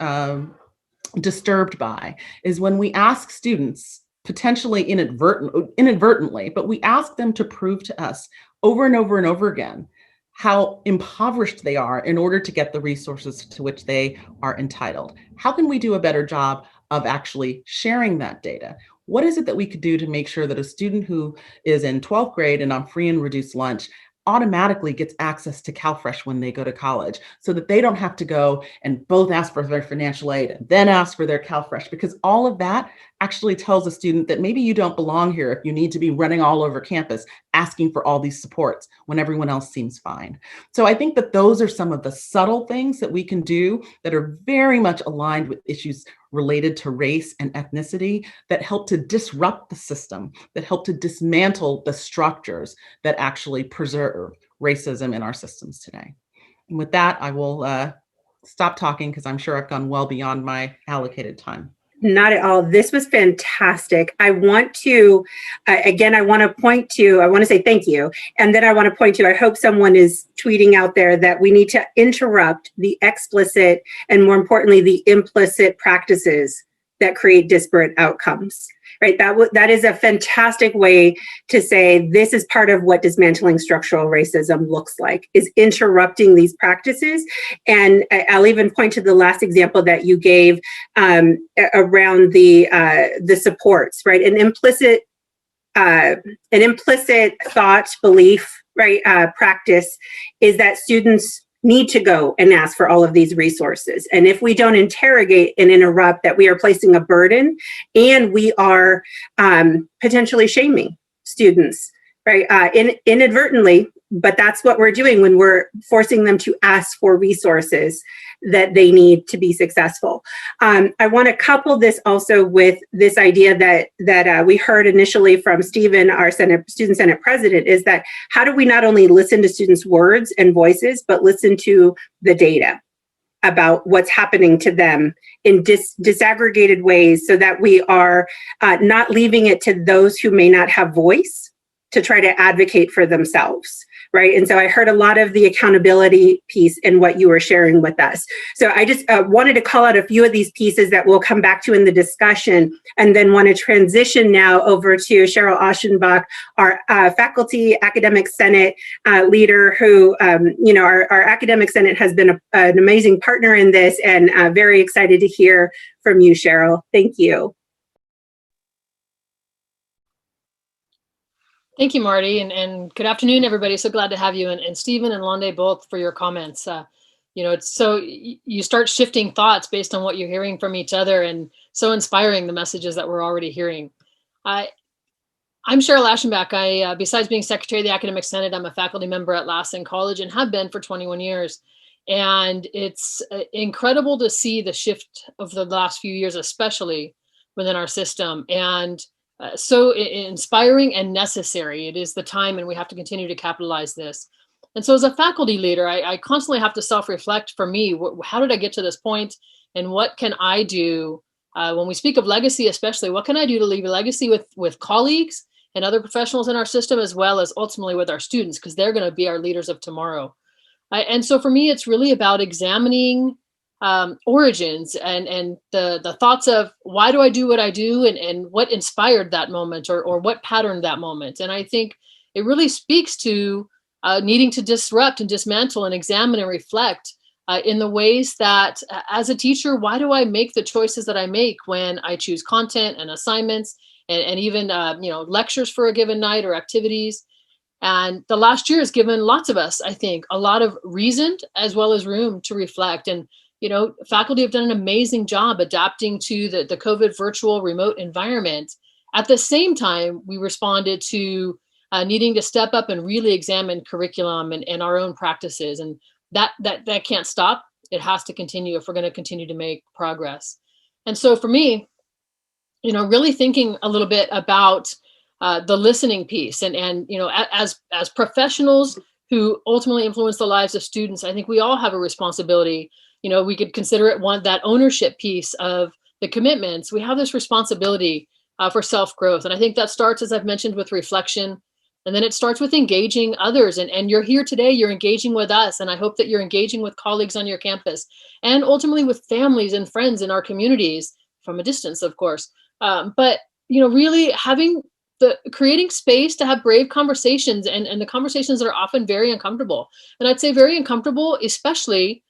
disturbed by is when we ask students, potentially inadvertently, but we ask them to prove to us over and over and over again how impoverished they are in order to get the resources to which they are entitled. How can we do a better job of actually sharing that data? What is it that we could do to make sure that a student who is in 12th grade and on free and reduced lunch automatically gets access to CalFresh when they go to college, so that they don't have to go and both ask for their financial aid and then ask for their CalFresh, because all of that actually tells a student that maybe you don't belong here if you need to be running all over campus asking for all these supports when everyone else seems fine. So I think that those are some of the subtle things that we can do that are very much aligned with issues related to race and ethnicity that help to disrupt the system, that help to dismantle the structures that actually preserve racism in our systems today. And with that, I will stop talking because I'm sure I've gone well beyond my allocated time. Not at all. This was fantastic. I want to, again, I want to say thank you. And then I want to point to, I hope someone is tweeting out there that we need to interrupt the explicit and, more importantly, the implicit practices that create disparate outcomes, right? That is a fantastic way to say this is part of what dismantling structural racism looks like, is interrupting these practices. And I'll even point to the last example that you gave around the supports, right? An implicit thought, belief, right, practice is that students need to go and ask for all of these resources. And if we don't interrogate and interrupt, that we are placing a burden and we are potentially shaming students right? Inadvertently, but that's what we're doing when we're forcing them to ask for resources that they need to be successful. I want to couple this also with this idea that we heard initially from Stephen, our Student Senate President, is that how do we not only listen to students' words and voices, but listen to the data about what's happening to them in disaggregated ways, so that we are not leaving it to those who may not have voice to try to advocate for themselves, right? And so I heard a lot of the accountability piece in what you were sharing with us. So I just wanted to call out a few of these pieces that we'll come back to in the discussion, and then want to transition now over to Cheryl Oschenbach, our Faculty Academic Senate leader, who, our Academic Senate has been an amazing partner in this, and very excited to hear from you, Cheryl. Thank you. Thank you, Marty, and good afternoon, everybody. So glad to have you, and Stephen and Londe both for your comments. It's so you start shifting thoughts based on what you're hearing from each other, and so inspiring, the messages that we're already hearing. I'm Cheryl Aschenbach. Besides being Secretary of the Academic Senate, I'm a faculty member at Lassen College and have been for 21 years. And it's incredible to see the shift of the last few years, especially within our system. And so inspiring and necessary. It is the time, and we have to continue to capitalize this. And so as a faculty leader, I constantly have to self-reflect. For me, how did I get to this point, and what can I do when we speak of legacy, especially, what can I do to leave a legacy with colleagues and other professionals in our system, as well as ultimately with our students, because they're going to be our leaders of tomorrow. And so for me, it's really about examining origins and the thoughts of why do I do what I do, and what inspired that moment, or what patterned that moment. And I think it really speaks to needing to disrupt and dismantle and examine and reflect in the ways that, as a teacher, why do I make the choices that I make when I choose content and assignments, and even lectures for a given night or activities. And the last year has given lots of us, I think, a lot of reason as well as room to reflect. And faculty have done an amazing job adapting to the COVID virtual remote environment. At the same time, we responded to needing to step up and really examine curriculum and our own practices. And that can't stop. It has to continue if we're going to continue to make progress. And so for me, really thinking a little bit about the listening piece, and as professionals who ultimately influence the lives of students, I think we all have a responsibility. We could consider it that ownership piece of the commitments. We have this responsibility for self-growth. And I think that starts, as I've mentioned, with reflection. And then it starts with engaging others. And you're here today, you're engaging with us. And I hope that you're engaging with colleagues on your campus, and ultimately with families and friends in our communities, from a distance, of course. But really creating space to have brave conversations, and the conversations that are often very uncomfortable. And I'd say very uncomfortable, especially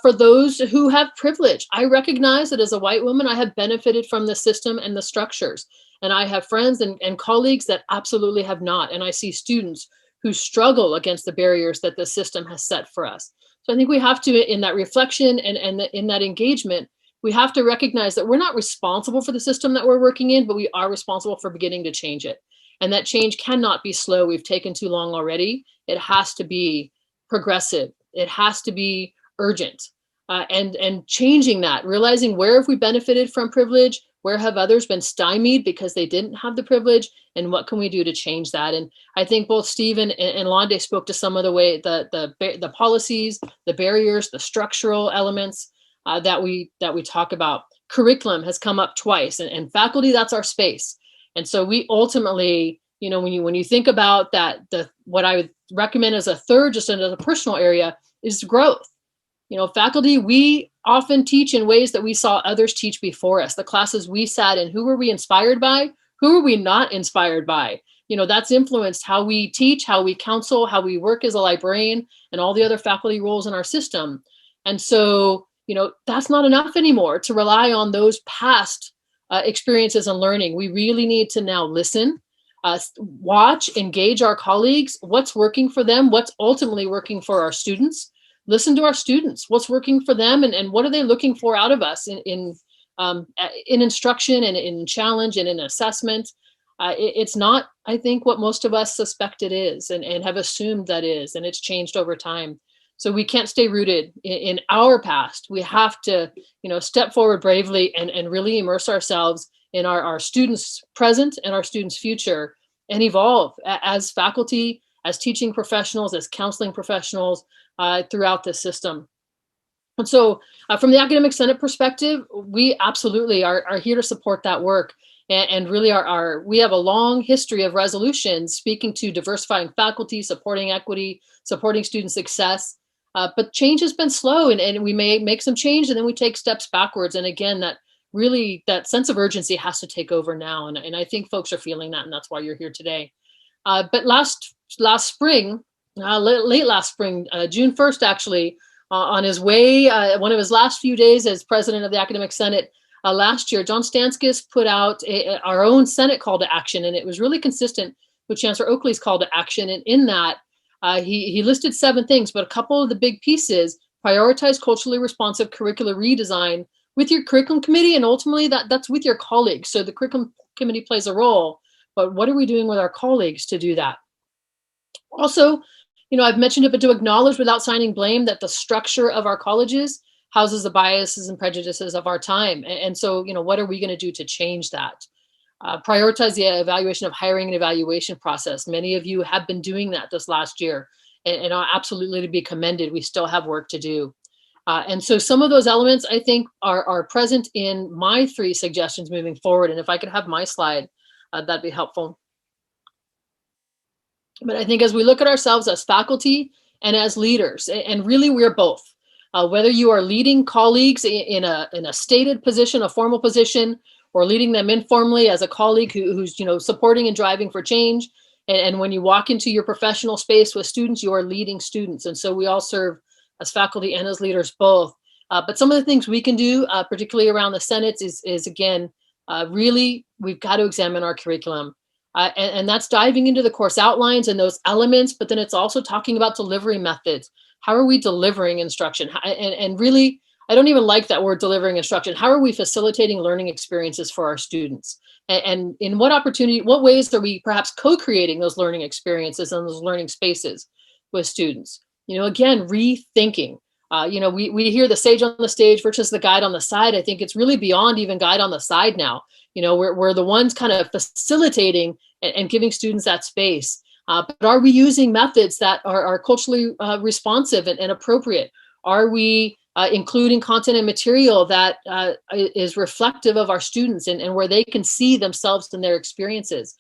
for those who have privilege. I recognize that as a white woman, I have benefited from the system and the structures. And I have friends and colleagues that absolutely have not. And I see students who struggle against the barriers that the system has set for us. So I think we have to, in that reflection and in that engagement, we have to recognize that we're not responsible for the system that we're working in, but we are responsible for beginning to change it. And that change cannot be slow. We've taken too long already. It has to be progressive. It has to be urgent. And changing that, realizing where have we benefited from privilege, where have others been stymied because they didn't have the privilege, and what can we do to change that? And I think both Stephen and Londe spoke to some of the way the policies, the barriers, the structural elements that we talk about. Curriculum has come up twice, and faculty, that's our space. And so we ultimately, when you think about that, what I would recommend as a third, just as a personal area, is growth. Faculty, we often teach in ways that we saw others teach before us. The classes we sat in, who were we inspired by? Who were we not inspired by? That's influenced how we teach, how we counsel, how we work as a librarian, and all the other faculty roles in our system. And so, that's not enough anymore to rely on those past experiences and learning. We really need to now listen, watch, engage our colleagues, what's working for them, what's ultimately working for our students. Listen to our students, what's working for them, and what are they looking for out of us in instruction and in challenge and in assessment. It's not, I think, what most of us suspect it is and have assumed that is, and it's changed over time. So we can't stay rooted in our past. We have to, step forward bravely and really immerse ourselves in our students' present and our students' future, and evolve as faculty, as teaching professionals, as counseling professionals throughout the system. And so from the Academic Senate perspective, we absolutely are here to support that work. And really we have a long history of resolutions speaking to diversifying faculty, supporting equity, supporting student success. But change has been slow, and we may make some change and then we take steps backwards. And again, that sense of urgency has to take over now. And I think folks are feeling that, and that's why you're here today. But last spring, late last spring, June 1st, actually, on his way, one of his last few days as president of the Academic Senate last year, John Stanskis put out our own Senate call to action, and it was really consistent with Chancellor Oakley's call to action. And in that, he listed 7 things, but a couple of the big pieces: prioritize culturally responsive curricular redesign with your curriculum committee, and ultimately that's with your colleagues. So the curriculum committee plays a role, but what are we doing with our colleagues to do that? Also, I've mentioned it, but to acknowledge without signing blame that the structure of our colleges houses the biases and prejudices of our time. And so, what are we going to do to change that? Prioritize the evaluation of hiring and evaluation process. Many of you have been doing that this last year, and are absolutely to be commended. We still have work to do. And so some of those elements, I think, are present in my 3 suggestions moving forward. And if I could have my slide, that'd be helpful. But I think as we look at ourselves as faculty and as leaders, and really we're both, whether you are leading colleagues in a stated position, a formal position, or leading them informally as a colleague who's supporting and driving for change. And when you walk into your professional space with students, you are leading students. And so we all serve as faculty and as leaders both. But some of the things we can do, particularly around the Senate, is again, really, we've got to examine our curriculum. And that's diving into the course outlines and those elements, but then it's also talking about delivery methods. How are we delivering instruction? And really, I don't even like that word, delivering instruction. How are we facilitating learning experiences for our students? And in what ways are we perhaps co-creating those learning experiences and those learning spaces with students? Again, rethinking. We hear the sage on the stage versus the guide on the side. I think it's really beyond even guide on the side now. We're the ones kind of facilitating and giving students that space. But are we using methods that are culturally responsive and appropriate? Are we including content and material that is reflective of our students and where they can see themselves in their experiences?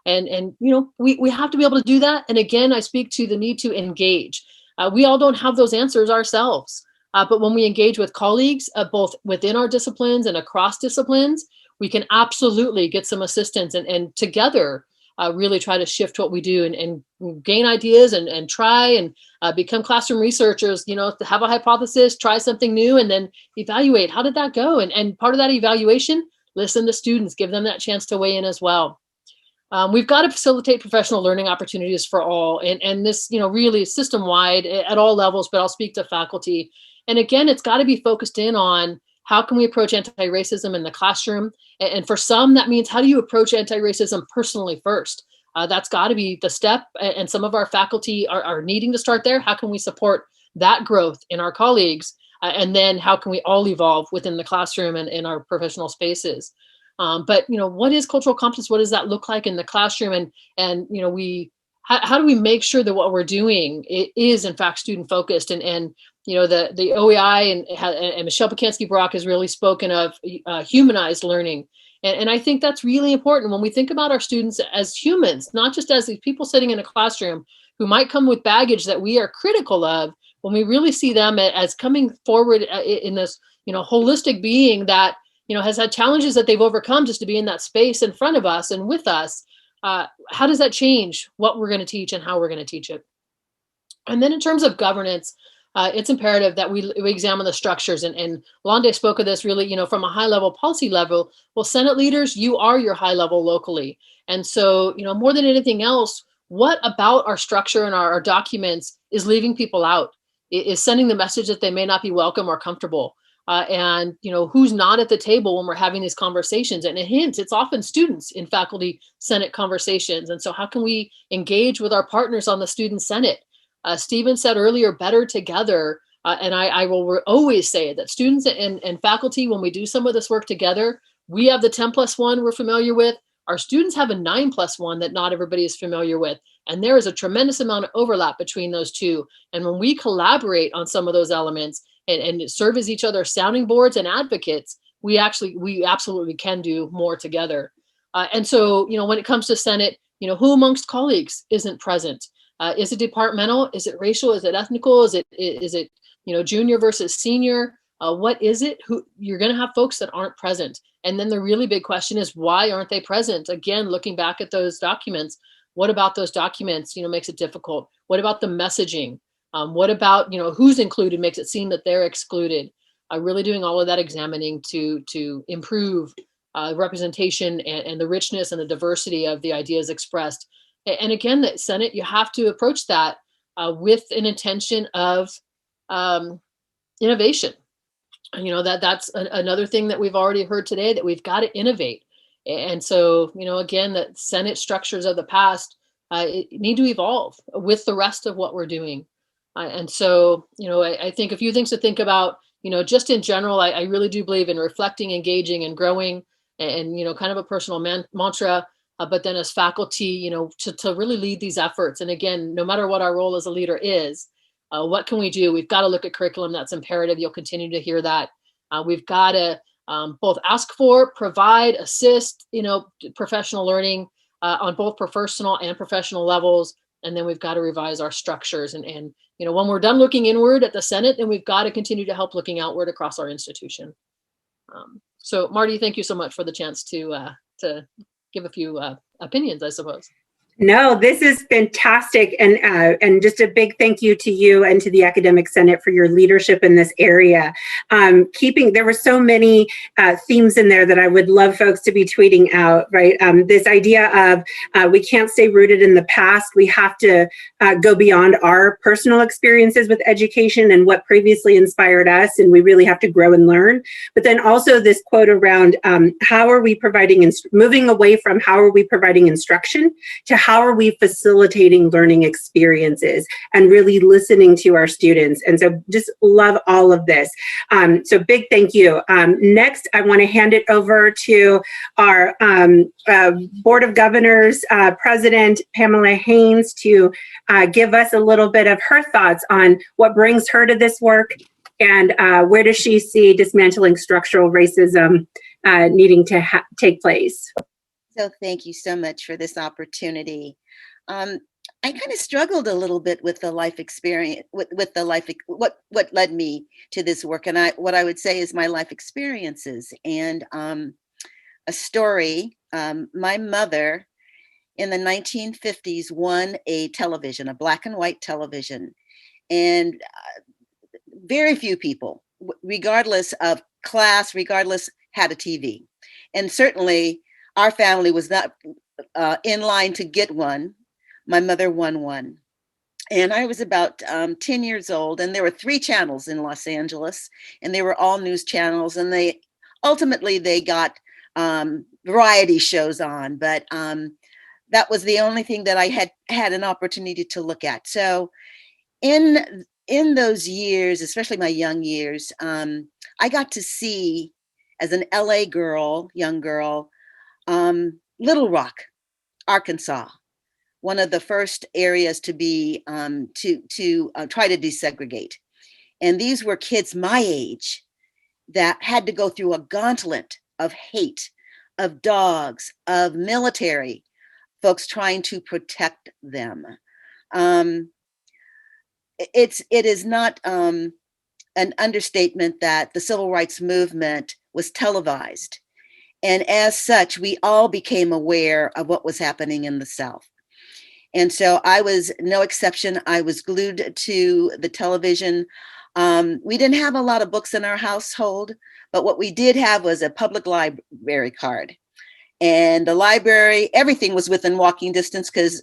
And we have to be able to do that. And again, I speak to the need to engage. We all don't have those answers ourselves. But when we engage with colleagues, both within our disciplines and across disciplines, we can absolutely get some assistance and together really try to shift what we do and gain ideas and try and become classroom researchers, have a hypothesis, try something new, and then evaluate. How did that go? And part of that evaluation, listen to students, give them that chance to weigh in as well. We've got to facilitate professional learning opportunities for all. And this, really system-wide at all levels, but I'll speak to faculty. And again, it's got to be focused in on how can we approach anti-racism in the classroom? And for some, that means how do you approach anti-racism personally first? That's got to be the step. And some of our faculty are needing to start there. How can we support that growth in our colleagues? And then how can we all evolve within the classroom and in our professional spaces? But what is cultural competence? What does that look like in the classroom? And how do we make sure that what we're doing is in fact student focused? And the OEI and Michelle Pacansky-Brock has really spoken of humanized learning. And I think that's really important when we think about our students as humans, not just as these people sitting in a classroom who might come with baggage that we are critical of. When we really see them as coming forward in this, holistic being that, has had challenges that they've overcome just to be in that space in front of us and with us, how does that change what we're going to teach and how we're going to teach it? And then in terms of governance, it's imperative that we examine the structures. And Londe spoke of this really, from a high level policy level. Well, Senate leaders, you are your high level locally. And so, more than anything else, what about our structure and our documents is leaving people out, is sending the message that they may not be welcome or comfortable. and who's not at the table when we're having these conversations. And a hint, it's often students in faculty senate conversations. And so how can we engage with our partners on the student senate? Stephen said earlier, better together. And I will always say that students and faculty, when we do some of this work together, we have the 10+1 we're familiar with. Our students have a 9+1 that not everybody is familiar with. And there is a tremendous amount of overlap between those two. And when we collaborate on some of those elements and serve as each other's sounding boards and advocates, we absolutely can do more together. And so, when it comes to Senate, who amongst colleagues isn't present? Is it departmental? Is it racial? Is it ethnical? Is it junior versus senior? What is it? Who you're going to have folks that aren't present. And then the really big question is, why aren't they present? Again, looking back at those documents, what about those documents, makes it difficult? What about the messaging? What about, who's included makes it seem that they're excluded? Really doing all of that examining to improve representation and the richness and the diversity of the ideas expressed. And again, the Senate, you have to approach that with an intention of innovation. That's another thing that we've already heard today, that we've got to innovate. And so, again, the Senate structures of the past need to evolve with the rest of what we're doing. And so, I think a few things to think about, just in general, I really do believe in reflecting, engaging, and growing, and kind of a personal mantra. But then as faculty, to really lead these efforts. And again, no matter what our role as a leader is, what can we do? We've got to look at curriculum. That's imperative. You'll continue to hear that. We've got to both ask for, provide, assist, professional learning on both personal and professional levels. And then we've got to revise our structures. And when we're done looking inward at the Senate, then we've got to continue to help looking outward across our institution. So Marty, thank you so much for the chance to give a few opinions, I suppose. No, this is fantastic. And just a big thank you to you and to the Academic Senate for your leadership in this area. There were so many themes in there that I would love folks to be tweeting out, right? This idea of we can't stay rooted in the past. We have to go beyond our personal experiences with education and what previously inspired us. And we really have to grow and learn. But then also this quote around how are we providing, moving away from how are we providing instruction to how are we facilitating learning experiences and really listening to our students. And so just love all of this. So big thank you. Next, I want to hand it over to our Board of Governors President, Pamela Haynes, to give us a little bit of her thoughts on what brings her to this work and where does she see dismantling structural racism needing to take place. So thank you so much for this opportunity. I kind of struggled a little bit with the life experience, with the life, what led me to this work. And what I would say is my life experiences and a story. My mother in the 1950s won a television, a black and white television. And very few people, regardless of class, had a TV. And certainly, our family was not in line to get one. My mother won one. And I was about 10 years old, and there were 3 channels in Los Angeles, and they were all news channels, and they got variety shows on, but that was the only thing that I had an opportunity to look at. So in those years, especially my young years, I got to see, as an LA girl, young girl, Little Rock, Arkansas, one of the first areas to be to try to desegregate. And these were kids my age that had to go through a gauntlet of hate, of dogs, of military folks trying to protect them. It is not an understatement that the civil rights movement was televised. And as such, we all became aware of what was happening in the South. And so I was no exception. I was glued to the television. We didn't have a lot of books in our household, but what we did have was a public library card. And the library, everything was within walking distance because,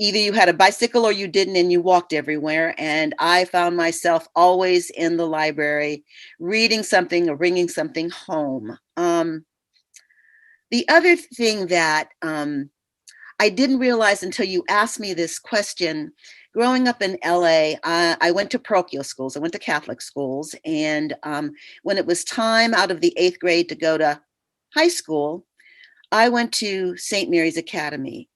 either you had a bicycle or you didn't, and you walked everywhere. And I found myself always in the library reading something or bringing something home. The other thing that I didn't realize until you asked me this question, growing up in LA, I went to parochial schools. I went to Catholic schools. And when it was time out of the 8th grade to go to high school, I went to St. Mary's Academy.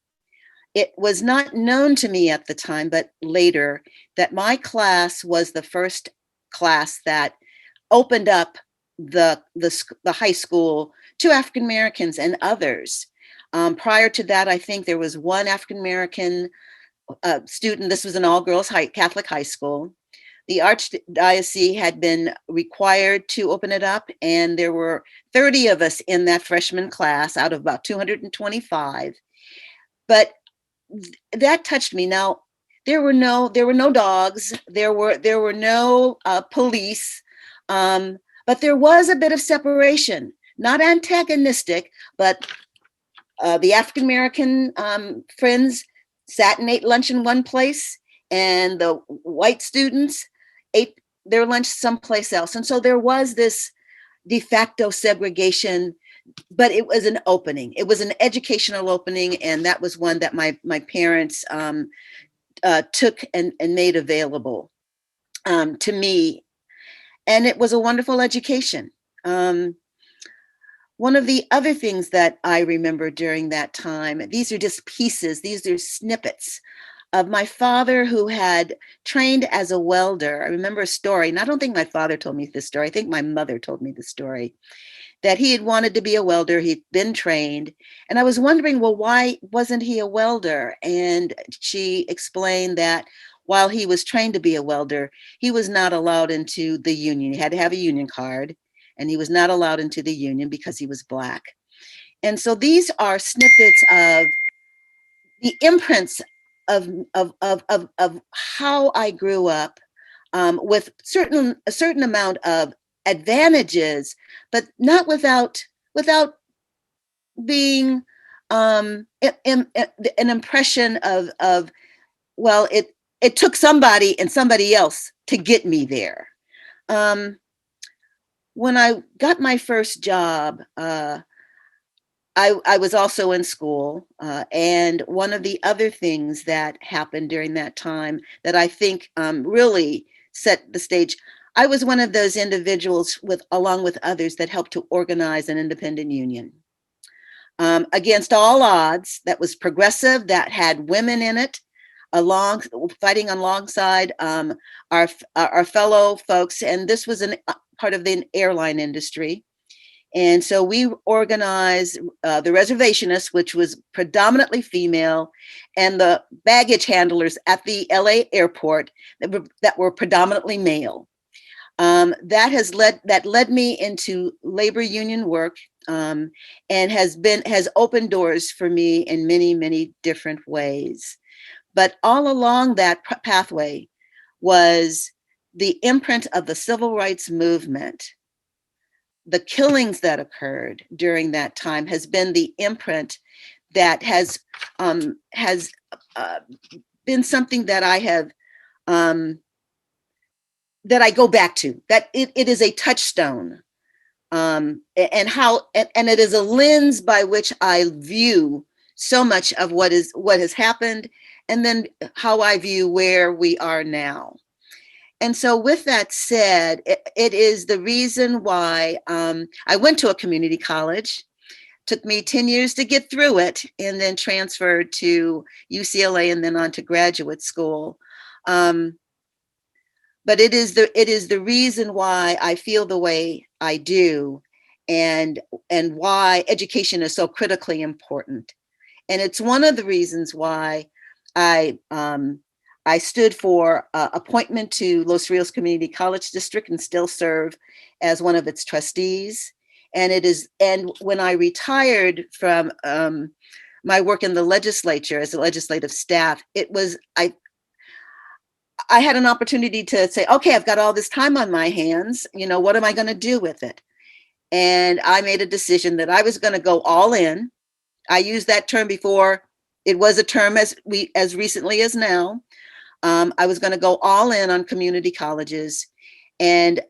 It was not known to me at the time, but later, that my class was the first class that opened up the high school to African Americans and others. Prior to that, I think there was one African American student. This was an all-girls Catholic high school. The Archdiocese had been required to open it up, and there were 30 of us in that freshman class out of about 225. But that touched me. Now, there were no dogs, there were no police, but there was a bit of separation, not antagonistic, but the African American friends sat and ate lunch in one place, and the white students ate their lunch someplace else. And so there was this de facto segregation, but it was an opening. It was an educational opening, and that was one that my parents took and made available to me. And it was a wonderful education. One of the other things that I remember during that time, these are just pieces, these are snippets of my father, who had trained as a welder. I remember a story, and I don't think my father told me this story. I think my mother told me the story, that he had wanted to be a welder. He'd been trained. And I was wondering, well, why wasn't he a welder? And she explained that while he was trained to be a welder, he was not allowed into the union. He had to have a union card, and he was not allowed into the union because he was Black. And so these are snippets of the imprints of how I grew up, with a certain amount of advantages, but not without being an impression of well, it took somebody and somebody else to get me there. When I got my first job, I was also in school, and one of the other things that happened during that time that I think really set the stage, I was one of those individuals, along with others, that helped to organize an independent union. Against all odds, that was progressive, that had women in it, fighting alongside our fellow folks, and this was part of the airline industry. And so we organized the reservationists, which was predominantly female, and the baggage handlers at the LA airport that were predominantly male. That led me into labor union work, and has opened doors for me in many, many different ways. But all along that pathway was the imprint of the civil rights movement. The killings that occurred during that time has been the imprint that has been something that I have, that I go back to, that it is a touchstone, and it is a lens by which I view so much of what has happened, and then how I view where we are now. And so with that said, it is the reason why I went to a community college. Took me 10 years to get through it, and then transferred to UCLA and then on to graduate school. But it is the reason why I feel the way I do, and why education is so critically important. And it's one of the reasons why I stood for appointment to Los Rios Community College District and still serve as one of its trustees. And when I retired from my work in the legislature as a legislative staff, I had an opportunity to say, okay, I've got all this time on my hands, what am I going to do with it? And I made a decision that I was going to go all in. I used that term before it was a term as recently as now. I was going to go all in on community colleges. And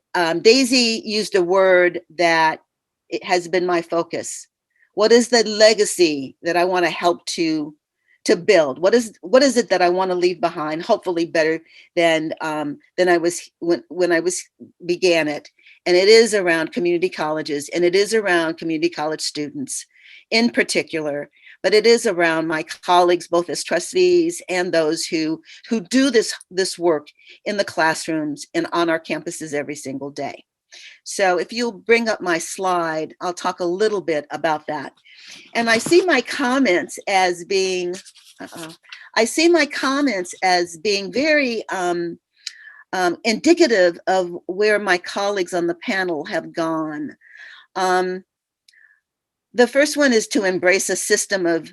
Daisy used a word that it has been my focus. What is the legacy that I want to help to build? What is it that I want to leave behind? Hopefully better than I was when I began it. And it is around community colleges, and it is around community college students in particular, but it is around my colleagues, both as trustees and those who do this work in the classrooms and on our campuses every single day. So if you'll bring up my slide, I'll talk a little bit about that. And I see my comments as being, very indicative of where my colleagues on the panel have gone. The first one is to embrace a system of,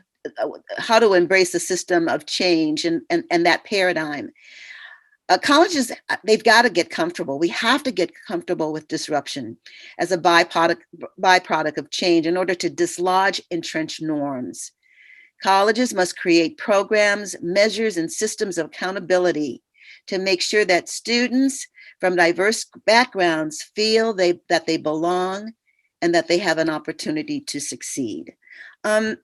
how to embrace a system of change and that paradigm. Colleges, they've got to get comfortable. We have to get comfortable with disruption as a byproduct of change in order to dislodge entrenched norms. Colleges must create programs, measures, and systems of accountability to make sure that students from diverse backgrounds feel that they belong and that they have an opportunity to succeed. I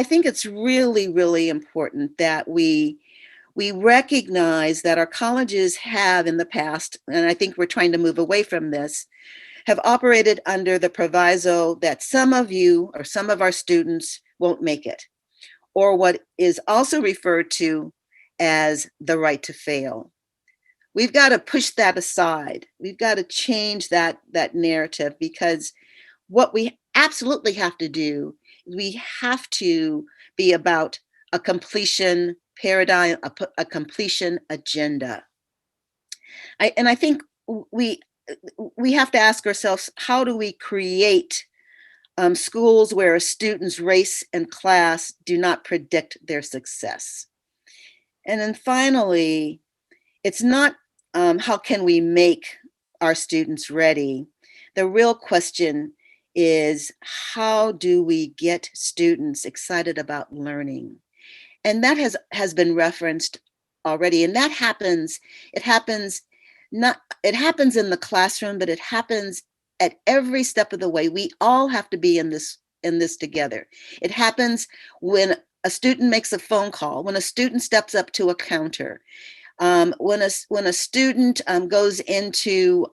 think it's really, really important that we recognize that our colleges have in the past, and I think we're trying to move away from this, have operated under the proviso that some of you or some of our students won't make it, or what is also referred to as the right to fail. We've got to push that aside. We've got to change that narrative, because what we absolutely have to do, we have to be about a completion paradigm, a completion agenda. I think we have to ask ourselves, how do we create schools where a student's race and class do not predict their success? And then finally, it's not how can we make our students ready? The real question is, how do we get students excited about learning? And that has been referenced already. And that happens, it happens in the classroom, but it happens at every step of the way. We all have to be in this together. It happens when a student makes a phone call, when a student steps up to a counter, when a student goes into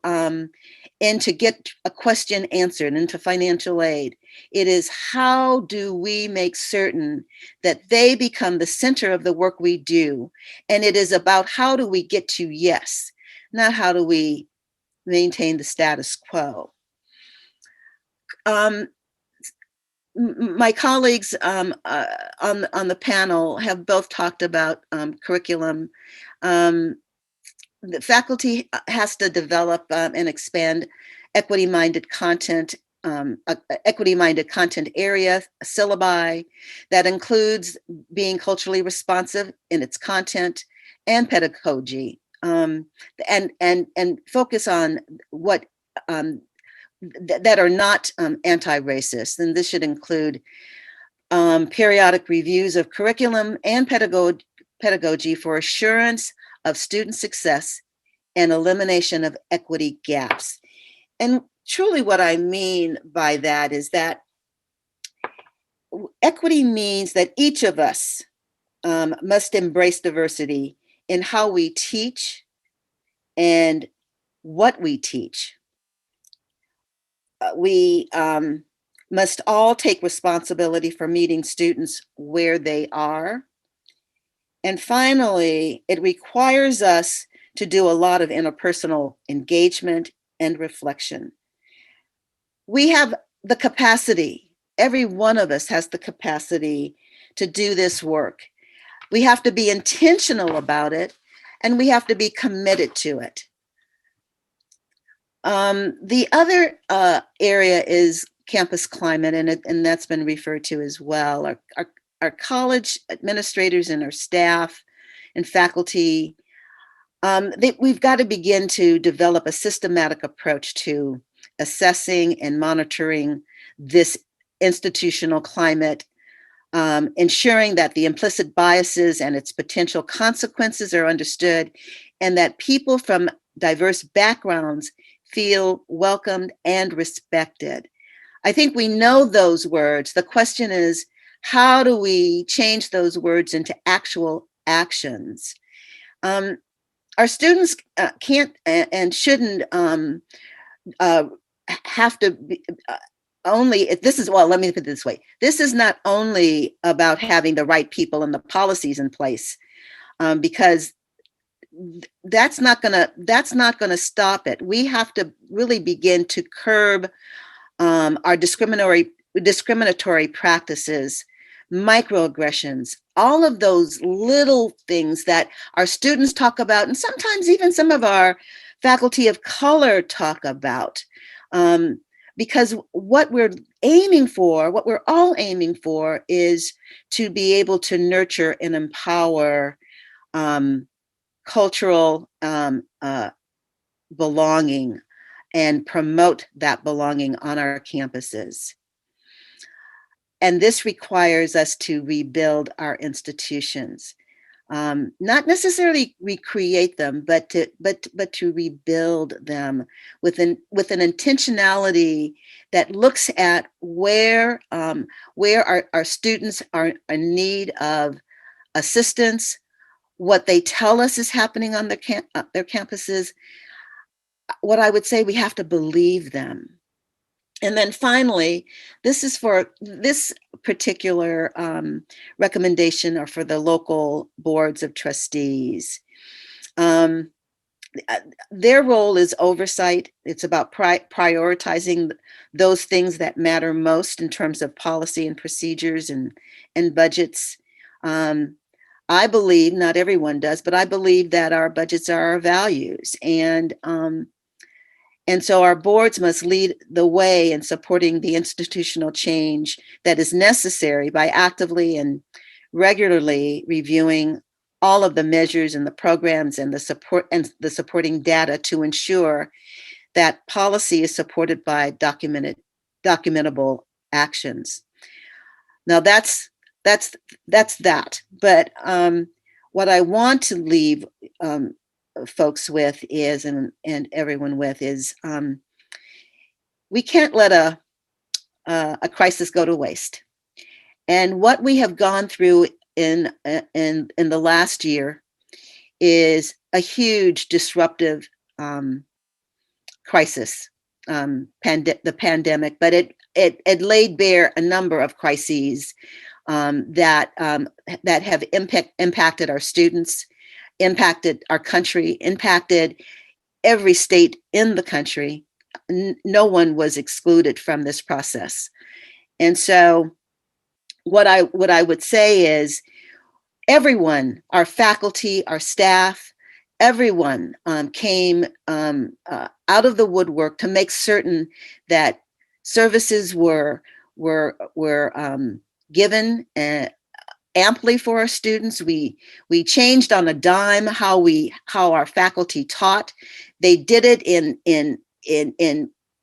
get a question answered, into financial aid. It is, how do we make certain that they become the center of the work we do? And it is about, how do we get to yes, not how do we maintain the status quo. My colleagues on the panel have both talked about curriculum. The faculty has to develop and expand equity-minded content, equity-minded content area, syllabi that includes being culturally responsive in its content and pedagogy, and focus on what that are not anti-racist. And this should include periodic reviews of curriculum and pedagogy for assurance of student success and elimination of equity gaps. And truly what I mean by that is that equity means that each of us must embrace diversity in how we teach and what we teach. We must all take responsibility for meeting students where they are. And finally, it requires us to do a lot of interpersonal engagement and reflection. We have the capacity, every one of us has the capacity to do this work. We have to be intentional about it, and we have to be committed to it. The other area is campus climate, and that's been referred to as well. Our college administrators and our staff and faculty, we've got to begin to develop a systematic approach to assessing and monitoring this institutional climate ensuring that the implicit biases and its potential consequences are understood, and that people from diverse backgrounds feel welcomed and respected. I think we know those words. The question is, how do we change those words into actual actions? Our students can't and shouldn't have to be, this is, well, let me put it this way. This is not only about having the right people and the policies in place, because that's not gonna stop it. We have to really begin to curb our discriminatory practices, microaggressions, all of those little things that our students talk about, and sometimes even some of our faculty of color talk about. Because what we're all aiming for is to be able to nurture and empower cultural belonging and promote that belonging on our campuses. And this requires us to rebuild our institutions. Not necessarily recreate them, but to rebuild them with an intentionality that looks at where our students are in need of assistance, what they tell us is happening on their campuses. What I would say, we have to believe them. And then finally, this is for this particular recommendation, or for the local boards of trustees. Their role is oversight. It's about prioritizing those things that matter most in terms of policy and procedures and budgets. I believe, not everyone does, but I believe that our budgets are our values. And so our boards must lead the way in supporting the institutional change that is necessary by actively and regularly reviewing all of the measures and the programs and the supporting data to ensure that policy is supported by documentable actions. Now that's that. But what I want to leave folks with is, and everyone with, is we can't let a crisis go to waste. And what we have gone through in the last year is a huge disruptive crisis, the pandemic, but it laid bare a number of crises that have impacted our students, impacted our country, impacted every state in the country. No one was excluded from this process. And so what I would say is, everyone, our faculty, our staff, everyone came out of the woodwork to make certain that services were given amply for our students. We changed on a dime how our faculty taught. They did it in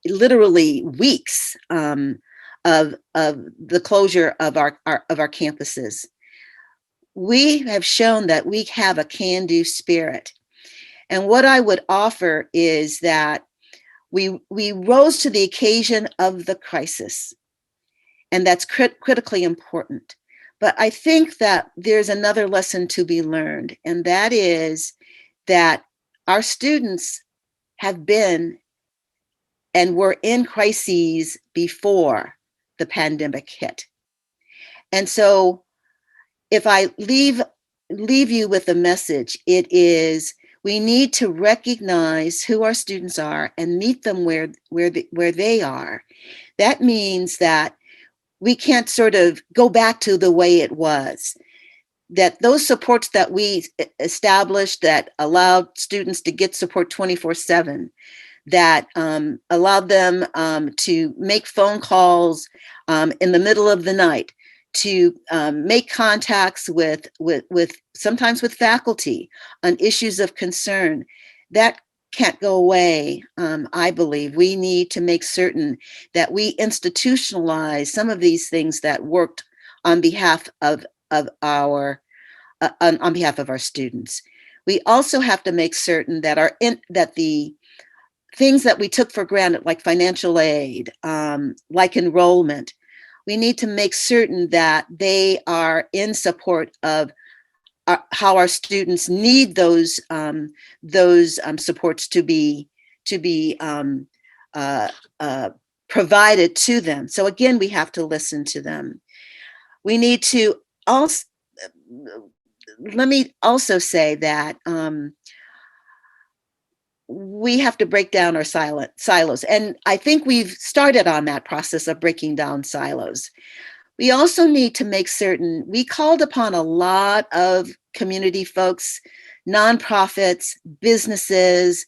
literally weeks of the closure of our campuses. We have shown that we have a can-do spirit. And what I would offer is that we rose to the occasion of the crisis, and that's critically important. But I think that there's another lesson to be learned, and that is that our students have been and were in crises before the pandemic hit. And so if I leave you with a message, it is, we need to recognize who our students are and meet them where they are. That means that we can't sort of go back to the way it was. That those supports that we established that allowed students to get support 24/7, that allowed them to make phone calls in the middle of the night, to make contacts with sometimes with faculty on issues of concern, that can't go away. I believe we need to make certain that we institutionalize some of these things that worked on behalf of our on behalf of our students. We also have to make certain that that the things that we took for granted, like financial aid, like enrollment, we need to make certain that they are in support of how our students need those supports to be provided to them. So again, we have to listen to them. We need to also, let me also say that we have to break down our silos. And I think we've started on that process of breaking down silos. We also need to make certain, we called upon a lot of community folks, nonprofits, businesses,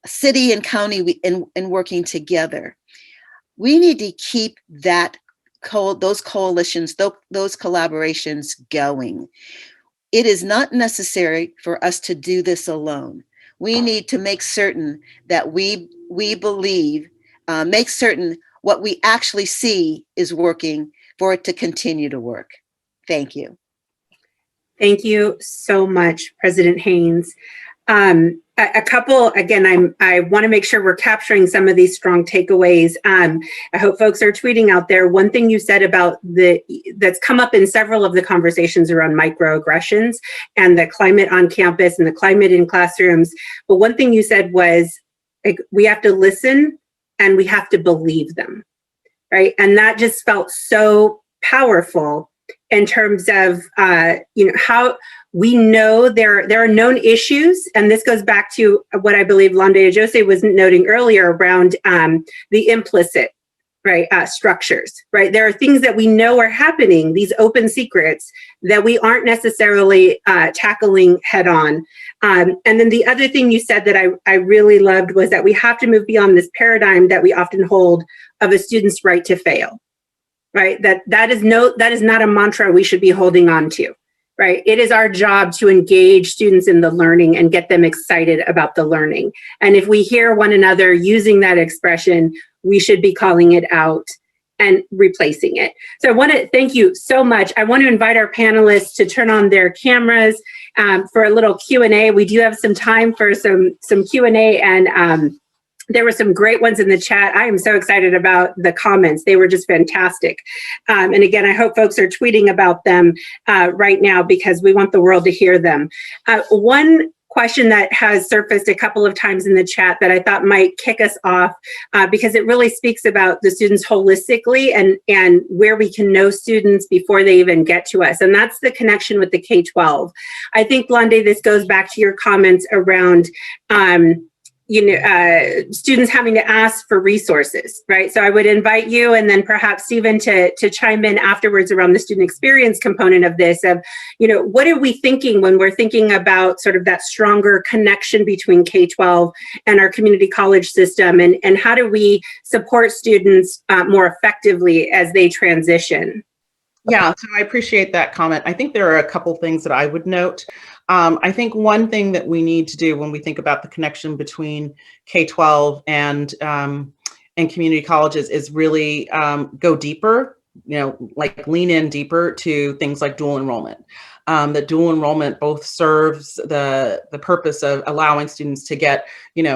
city and county in working together. We need to keep those coalitions, those collaborations going. It is not necessary for us to do this alone. We need to make certain that we believe, make certain what we actually see is working for it to continue to work. Thank you. Thank you so much, President Haynes. A couple, again, I want to make sure we're capturing some of these strong takeaways. I hope folks are tweeting out there. One thing you said about that's come up in several of the conversations around microaggressions and the climate on campus and the climate in classrooms. But one thing you said was, like, we have to listen and we have to believe them, right? And that just felt so powerful in terms of, how we know there are known issues, and this goes back to what I believe Londe Jose was noting earlier around the implicit, right, structures, right? There are things that we know are happening, these open secrets that we aren't necessarily tackling head on. And then the other thing you said that I really loved was that we have to move beyond this paradigm that we often hold of a student's right to fail, right? That is not a mantra we should be holding on to. Right. It is our job to engage students in the learning and get them excited about the learning. And if we hear one another using that expression, we should be calling it out and replacing it. So I want to thank you so much. I want to invite our panelists to turn on their cameras for a little Q&A. We do have some time for some Q&A, and there were some great ones in the chat. I am so excited about the comments. They were just fantastic. And again, I hope folks are tweeting about them right now because we want the world to hear them. One question that has surfaced a couple of times in the chat that I thought might kick us off because it really speaks about the students holistically and where we can know students before they even get to us. And that's the connection with the K-12. I think, Londe, this goes back to your comments around students having to ask for resources, right? So I would invite you and then perhaps Stephen to chime in afterwards around the student experience component of this, of, what are we thinking when we're thinking about sort of that stronger connection between K-12 and our community college system, and how do we support students more effectively as they transition? Yeah, so I appreciate that comment. I think there are a couple things that I would note. I think one thing that we need to do when we think about the connection between K-12 and community colleges is really go deeper, like lean in deeper to things like dual enrollment. That dual enrollment both serves the purpose of allowing students to get,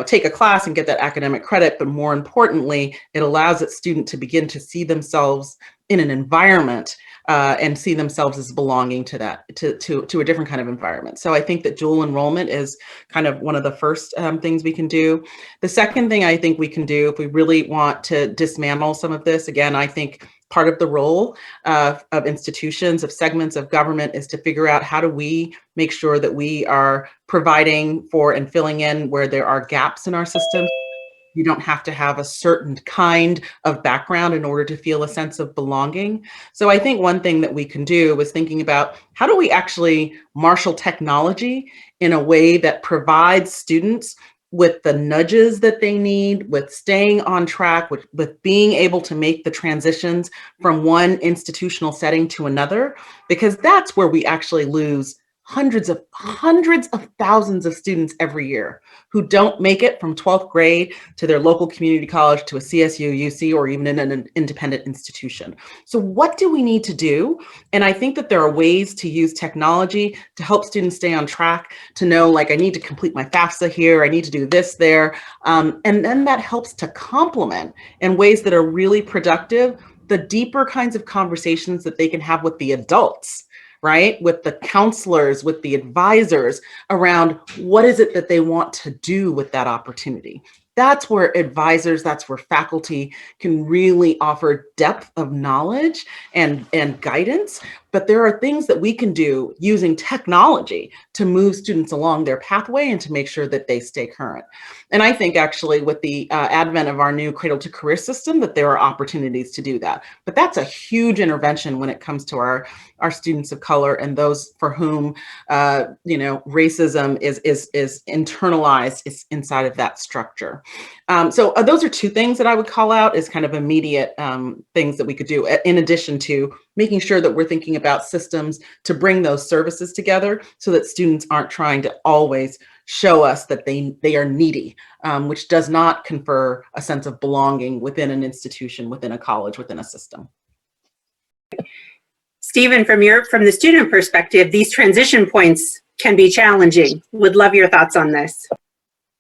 take a class and get that academic credit, but more importantly, it allows that student to begin to see themselves in an environment and see themselves as belonging to that, to a different kind of environment. So I think that dual enrollment is kind of one of the first things we can do. The second thing I think we can do if we really want to dismantle some of this, again, I think part of the role of institutions, of segments of government, is to figure out how do we make sure that we are providing for and filling in where there are gaps in our system. You don't have to have a certain kind of background in order to feel a sense of belonging. So I think one thing that we can do is thinking about how do we actually marshal technology in a way that provides students with the nudges that they need, with staying on track, with being able to make the transitions from one institutional setting to another, because that's where we actually lose hundreds of thousands of students every year who don't make it from 12th grade to their local community college, to a CSU, UC, or even in an independent institution. So what do we need to do? And I think that there are ways to use technology to help students stay on track, to know, like, I need to complete my FAFSA here, I need to do this there. And then that helps to complement in ways that are really productive the deeper kinds of conversations that they can have with the adults, right? With the counselors, with the advisors around what is it that they want to do with that opportunity. That's where advisors, that's where faculty can really offer depth of knowledge and guidance. But there are things that we can do using technology to move students along their pathway and to make sure that they stay current. And I think actually with the advent of our new cradle to career system, that there are opportunities to do that. But that's a huge intervention when it comes to our students of color and those for whom racism is internalized, is inside of that structure. So those are two things that I would call out as kind of immediate things that we could do, in addition to making sure that we're thinking about systems to bring those services together so that students aren't trying to always show us that they are needy, which does not confer a sense of belonging within an institution, within a college, within a system. Stephen, from the student perspective, these transition points can be challenging. Would love your thoughts on this.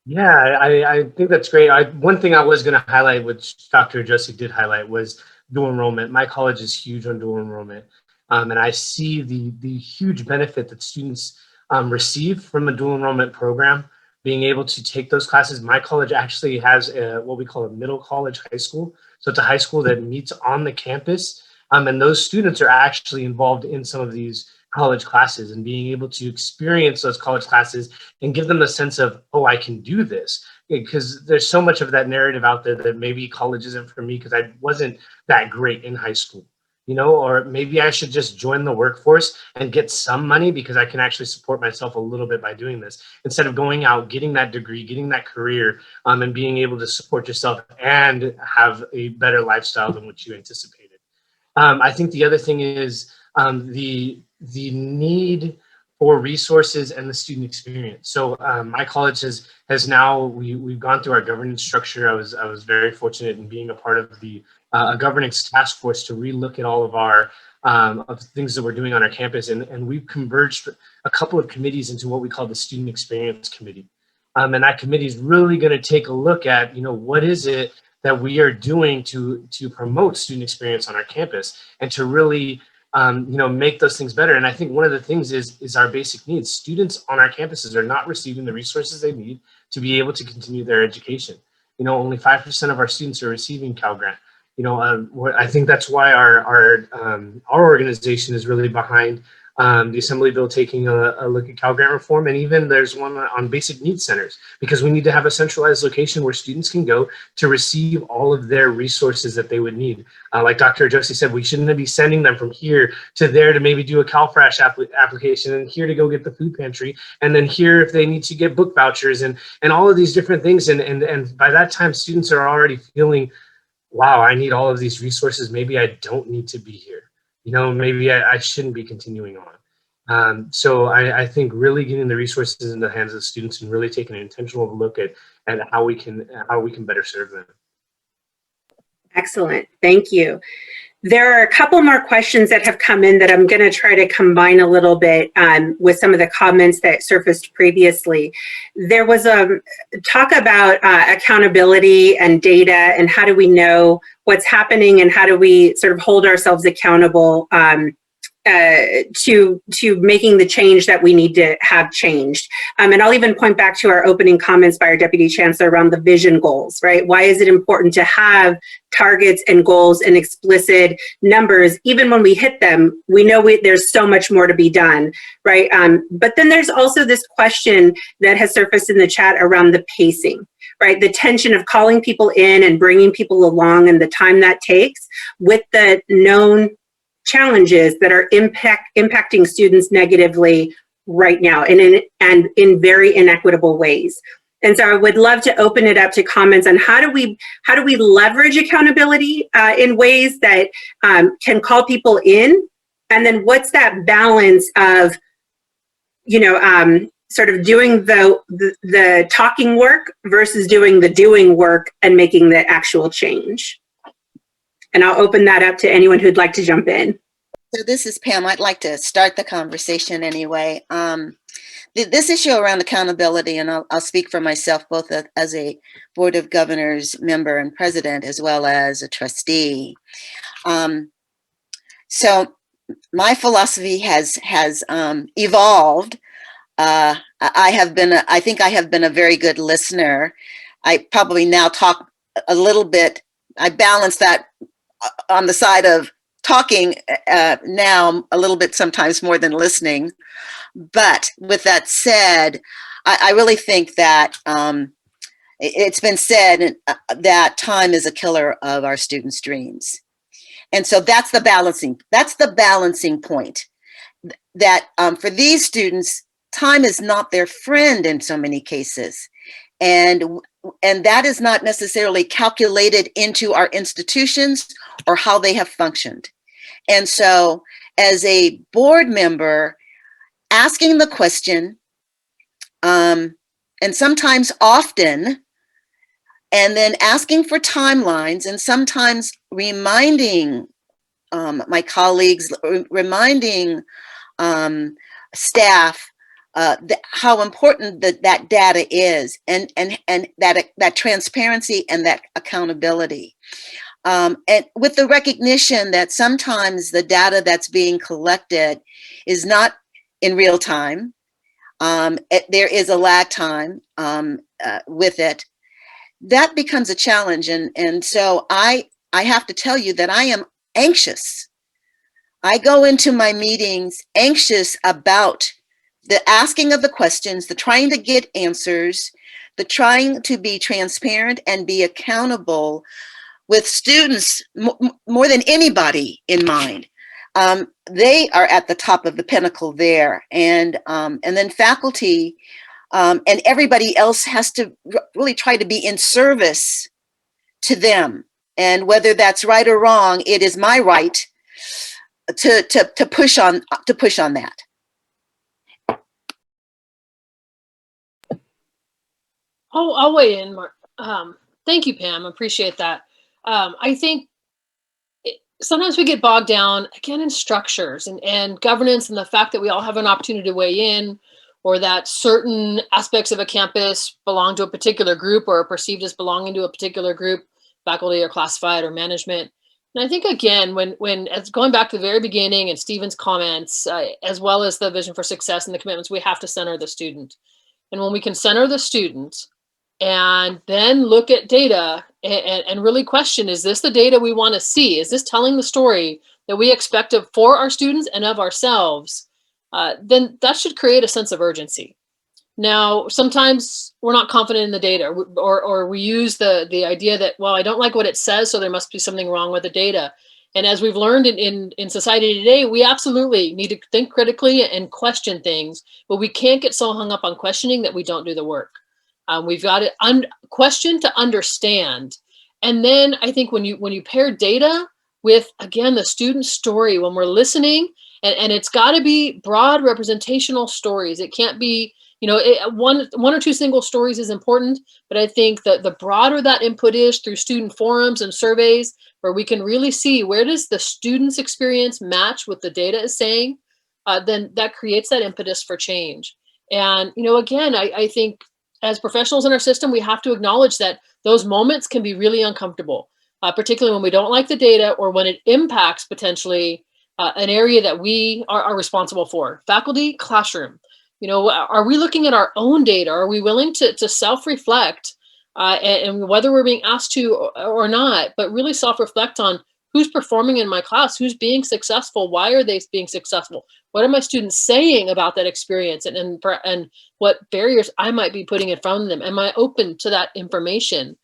Yeah, I think that's great. One thing I was going to highlight, which Dr. Josie did highlight, was dual enrollment. My college is huge on dual enrollment, and I see the huge benefit that students receive from a dual enrollment program, being able to take those classes. My college actually has what we call a middle college high school. So it's a high school that meets on the campus, and those students are actually involved in some of these college classes, and being able to experience those college classes and give them the sense of, oh, I can do this. Because there's so much of that narrative out there that maybe college isn't for me because I wasn't that great in high school, or maybe I should just join the workforce and get some money because I can actually support myself a little bit by doing this, instead of going out, getting that degree, getting that career, and being able to support yourself and have a better lifestyle than what you anticipated. I think the other thing is the need for resources and the student experience. So my college has now, we've gone through our governance structure. I was very fortunate in being a part of the governance task force to relook at all of our of things that we're doing on our campus, and we've converged a couple of committees into what we call the Student Experience Committee. And that committee is really going to take a look at, what is it that we are doing to promote student experience on our campus and to really make those things better. And I think one of the things is our basic needs. Students on our campuses are not receiving the resources they need to be able to continue their education. Only 5% of our students are receiving Cal Grant. I think that's why our organization is really behind the Assembly bill taking a look at Cal Grant reform, and even there's one on basic needs centers, because we need to have a centralized location where students can go to receive all of their resources that they would need. Like Dr. Josie said, we shouldn't be sending them from here to there to maybe do a CalFresh application, and here to go get the food pantry, and then here if they need to get book vouchers and all of these different things. And by that time, students are already feeling, wow, I need all of these resources. Maybe I don't need to be here. Maybe I shouldn't be continuing on. So I think really getting the resources in the hands of the students and really taking an intentional look at how we can better serve them. Excellent, thank you. There are a couple more questions that have come in that I'm going to try to combine a little bit with some of the comments that surfaced previously. There was a talk about accountability and data, and how do we know what's happening, and how do we sort of hold ourselves accountable to making the change that we need to have changed. And I'll even point back to our opening comments by our Deputy Chancellor around the vision goals, right? Why is it important to have targets and goals and explicit numbers? Even when we hit them, we know there's so much more to be done, right? But then there's also this question that has surfaced in the chat around the pacing, right? The tension of calling people in and bringing people along and the time that takes, with the known challenges that are impacting students negatively right now, and in very inequitable ways. And so I would love to open it up to comments on how do we leverage accountability in ways that can call people in, and then what's that balance of sort of doing the talking work versus doing the doing work and making the actual change. And I'll open that up to anyone who'd like to jump in. So this is Pam. I'd like to start the conversation anyway. This issue around accountability, and I'll speak for myself both as a Board of Governors member and president, as well as a trustee. So my philosophy has evolved. I think I have been a very good listener. I probably now talk a little bit. I balance that on the side of talking now a little bit, sometimes more than listening. But with that said, I really think that it's been said that time is a killer of our students' dreams. And so that's the balancing point, that for these students, time is not their friend in so many cases. And that is not necessarily calculated into our institutions or how they have functioned. And so as a board member, asking the question, and sometimes often, and then asking for timelines, and sometimes reminding my colleagues, reminding staff how important that data is, and that transparency and that accountability. And with the recognition that sometimes the data that's being collected is not in real time. There is a lag time with it. That becomes a challenge. And so I have to tell you that I am anxious. I go into my meetings anxious about the asking of the questions, the trying to get answers, the trying to be transparent and be accountable with students more than anybody in mind. They are at the top of the pinnacle there, and then faculty and everybody else has to really try to be in service to them. And whether that's right or wrong, it is my right to push on that. I'll weigh in, Mark. Thank you, Pam. Appreciate that. I think sometimes we get bogged down, again, in structures and governance, and the fact that we all have an opportunity to weigh in, or that certain aspects of a campus belong to a particular group or are perceived as belonging to a particular group, faculty or classified or management. And I think, again, when as going back to the very beginning and Stephen's comments, as well as the vision for success and the commitments, we have to center the student. And when we can center the student and then look at data and really question, is this the data we want to see? Is this telling the story that we expect for our students and of ourselves? Then that should create a sense of urgency. Now, sometimes we're not confident in the data, or we use the idea that, well, I don't like what it says, so there must be something wrong with the data. And as we've learned in society today, we absolutely need to think critically and question things, but we can't get so hung up on questioning that we don't do the work. We've got to question to understand. And then I think when you pair data with, again, the student story, when we're listening, and it's got to be broad representational stories. It can't be, one or two single stories is important, but I think that the broader that input is through student forums and surveys, where we can really see where does the student's experience match what the data is saying, then that creates that impetus for change. And, again, I think as professionals in our system, we have to acknowledge that those moments can be really uncomfortable, particularly when we don't like the data or when it impacts potentially an area that we are responsible for. Faculty, classroom. Are we looking at our own data? Are we willing to self-reflect and whether we're being asked to or not, but really self-reflect on who's performing in my class, who's being successful, why are they being successful? What are my students saying about that experience, and what barriers I might be putting in front of them? Am I open to that information?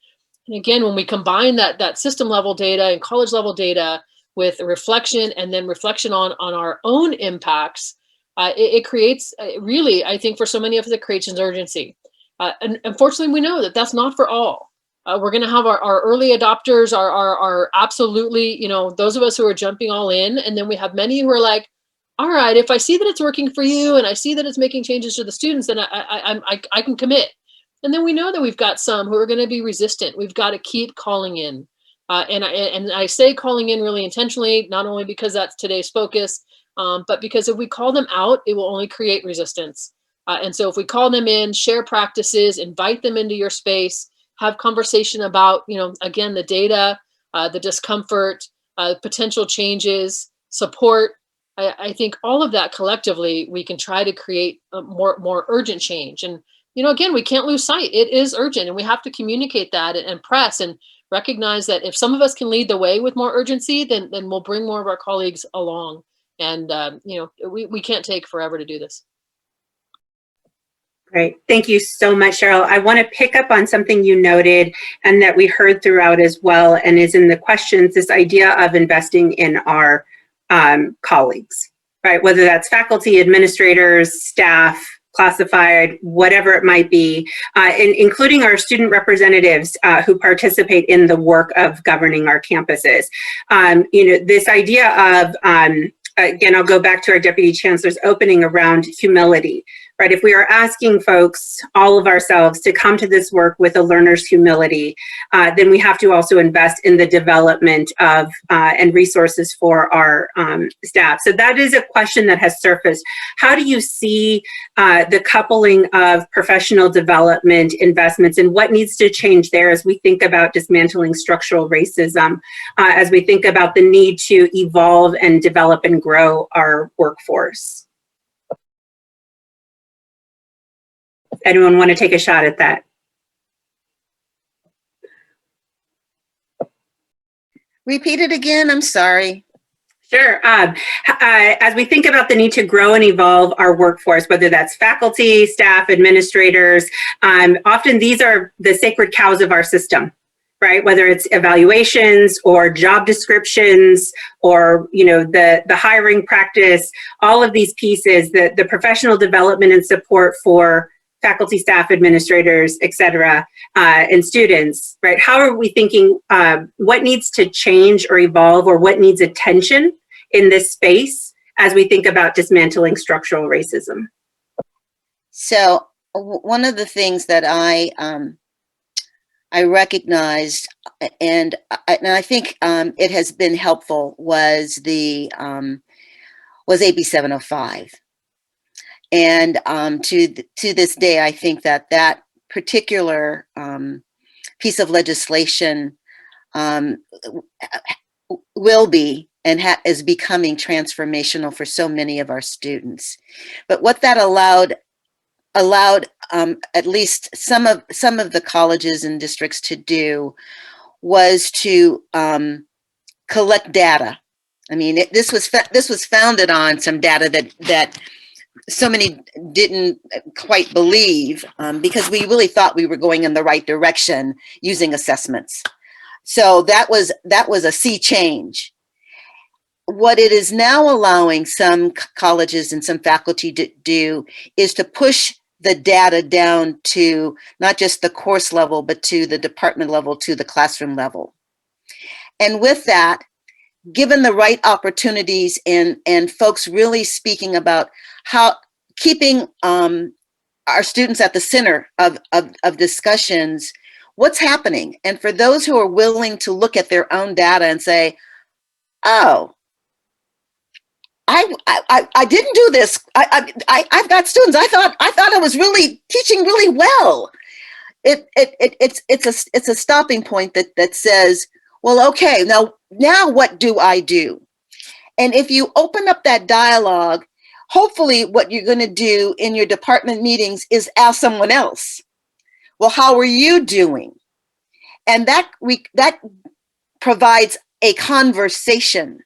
And again, when we combine that system level data and college level data with reflection, and then reflection on our own impacts, it creates really, I think for so many of us, it creates an urgency. And unfortunately, we know that that's not for all. We're going to have our early adopters are absolutely, those of us who are jumping all in. And then we have many who are like, all right, if I see that it's working for you and I see that it's making changes to the students, then I can commit. And then we know that we've got some who are going to be resistant. We've got to keep calling in. And I say calling in really intentionally, not only because that's today's focus, but because if we call them out, it will only create resistance. And so if we call them in, share practices, invite them into your space, have conversation about, again, the data, the discomfort, potential changes, support. I think all of that collectively, we can try to create a more urgent change. And, again, we can't lose sight. It is urgent, and we have to communicate that and press and recognize that if some of us can lead the way with more urgency, then we'll bring more of our colleagues along. And, we can't take forever to do this. Great. Thank you so much, Cheryl. I want to pick up on something you noted and that we heard throughout as well, and is in the questions, this idea of investing in our colleagues, right? Whether that's faculty, administrators, staff, classified, whatever it might be, including our student representatives who participate in the work of governing our campuses. This idea of, again, I'll go back to our Deputy Chancellor's opening around humility, right? If we are asking folks, all of ourselves, to come to this work with a learner's humility, then we have to also invest in the development of and resources for our staff. So that is a question that has surfaced. How do you see the coupling of professional development investments, and what needs to change there as we think about dismantling structural racism, as we think about the need to evolve and develop and grow our workforce? Anyone want to take a shot at that? Repeat it again, I'm sorry. Sure. As we think about the need to grow and evolve our workforce, whether that's faculty, staff, administrators, often these are the sacred cows of our system, right? Whether it's evaluations or job descriptions or, the hiring practice, all of these pieces, the professional development and support for faculty, staff, administrators, et cetera, and students, right? How are we thinking, what needs to change or evolve, or what needs attention in this space as we think about dismantling structural racism? So one of the things that I recognized, and I think it has been helpful, was AB 705. And to this day, I think that particular piece of legislation will be and is becoming transformational for so many of our students. But what that allowed at least some of the colleges and districts to do was to collect data. I mean, this was founded on some data that so many didn't quite believe, because we really thought we were going in the right direction using assessments. So that was a sea change. What it is now allowing some colleges and some faculty to do is to push the data down to not just the course level, but to the department level, to the classroom level. And with that, given the right opportunities and folks really speaking about how keeping our students at the center of discussions, what's happening? And for those who are willing to look at their own data and say, oh, I didn't do this. I've got students. I thought I was really teaching really well. It's a stopping point that says, well, okay, now what do I do? And if you open up that dialogue, hopefully what you're going to do in your department meetings is ask someone else, well, how are you doing? And that provides a conversation.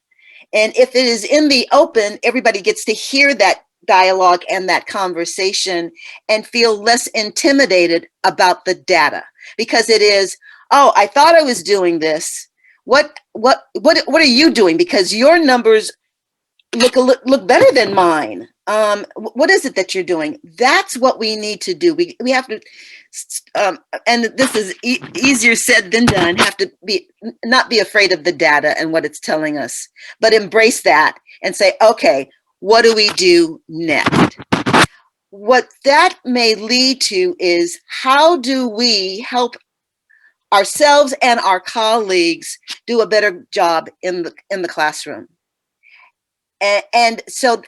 And if it is in the open, everybody gets to hear that dialogue and that conversation and feel less intimidated about the data, because it is, oh, I thought I was doing this. What are you doing? Because your numbers look better than mine. What is it that you're doing? That's what we need to do. We have to, and this is easier said than done, have to not be afraid of the data and what it's telling us, but embrace that and say, okay, what do we do next? What that may lead to is, how do we help ourselves and our colleagues do a better job in the classroom? And so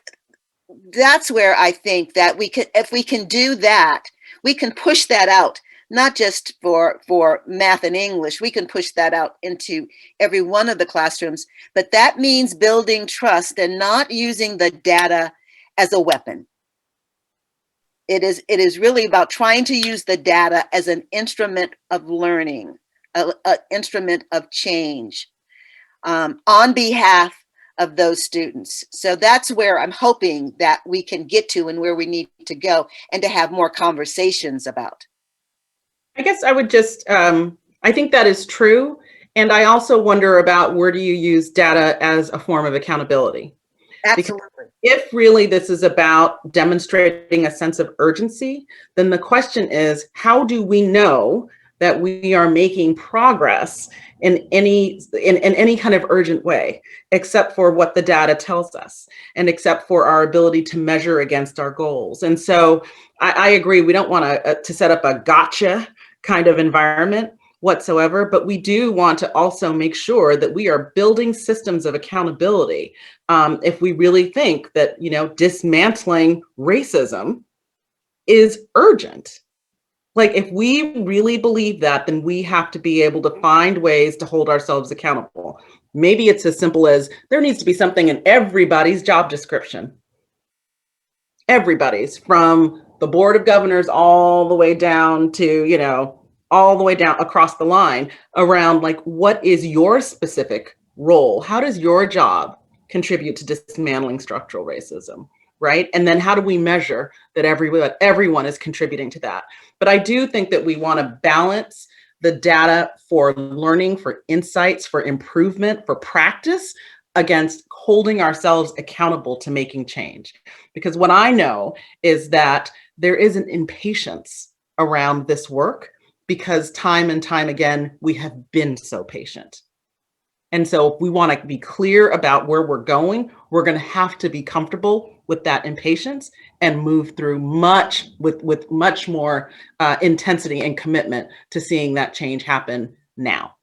that's where I think that we could, if we can do that, we can push that out, not just for math and English. We can push that out into every one of the classrooms, but that means building trust and not using the data as a weapon. It is really about trying to use the data as an instrument of learning, an instrument of change, on behalf of those students. So that's where I'm hoping that we can get to, and where we need to go, and to have more conversations about. I guess I would just, I think that is true. And I also wonder about, where do you use data as a form of accountability? Absolutely. Because if really this is about demonstrating a sense of urgency, then the question is, how do we know that we are making progress in any kind of urgent way, except for what the data tells us, and except for our ability to measure against our goals? And so I agree, we don't want to set up a gotcha kind of environment whatsoever, but we do want to also make sure that we are building systems of accountability. If we really think that, dismantling racism is urgent. Like, if we really believe that, then we have to be able to find ways to hold ourselves accountable. Maybe it's as simple as, there needs to be something in everybody's job description. Everybody's, from the board of governors all the way down to, all the way down across the line, around, like, what is your specific role? How does your job contribute to dismantling structural racism, right? And then how do we measure that everyone is contributing to that? But I do think that we want to balance the data for learning, for insights, for improvement, for practice, against holding ourselves accountable to making change. Because what I know is that there is an impatience around this work, because time and time again, we have been so patient. And so if we want to be clear about where we're going, we're going to have to be comfortable with that impatience and move through with much more intensity and commitment to seeing that change happen now.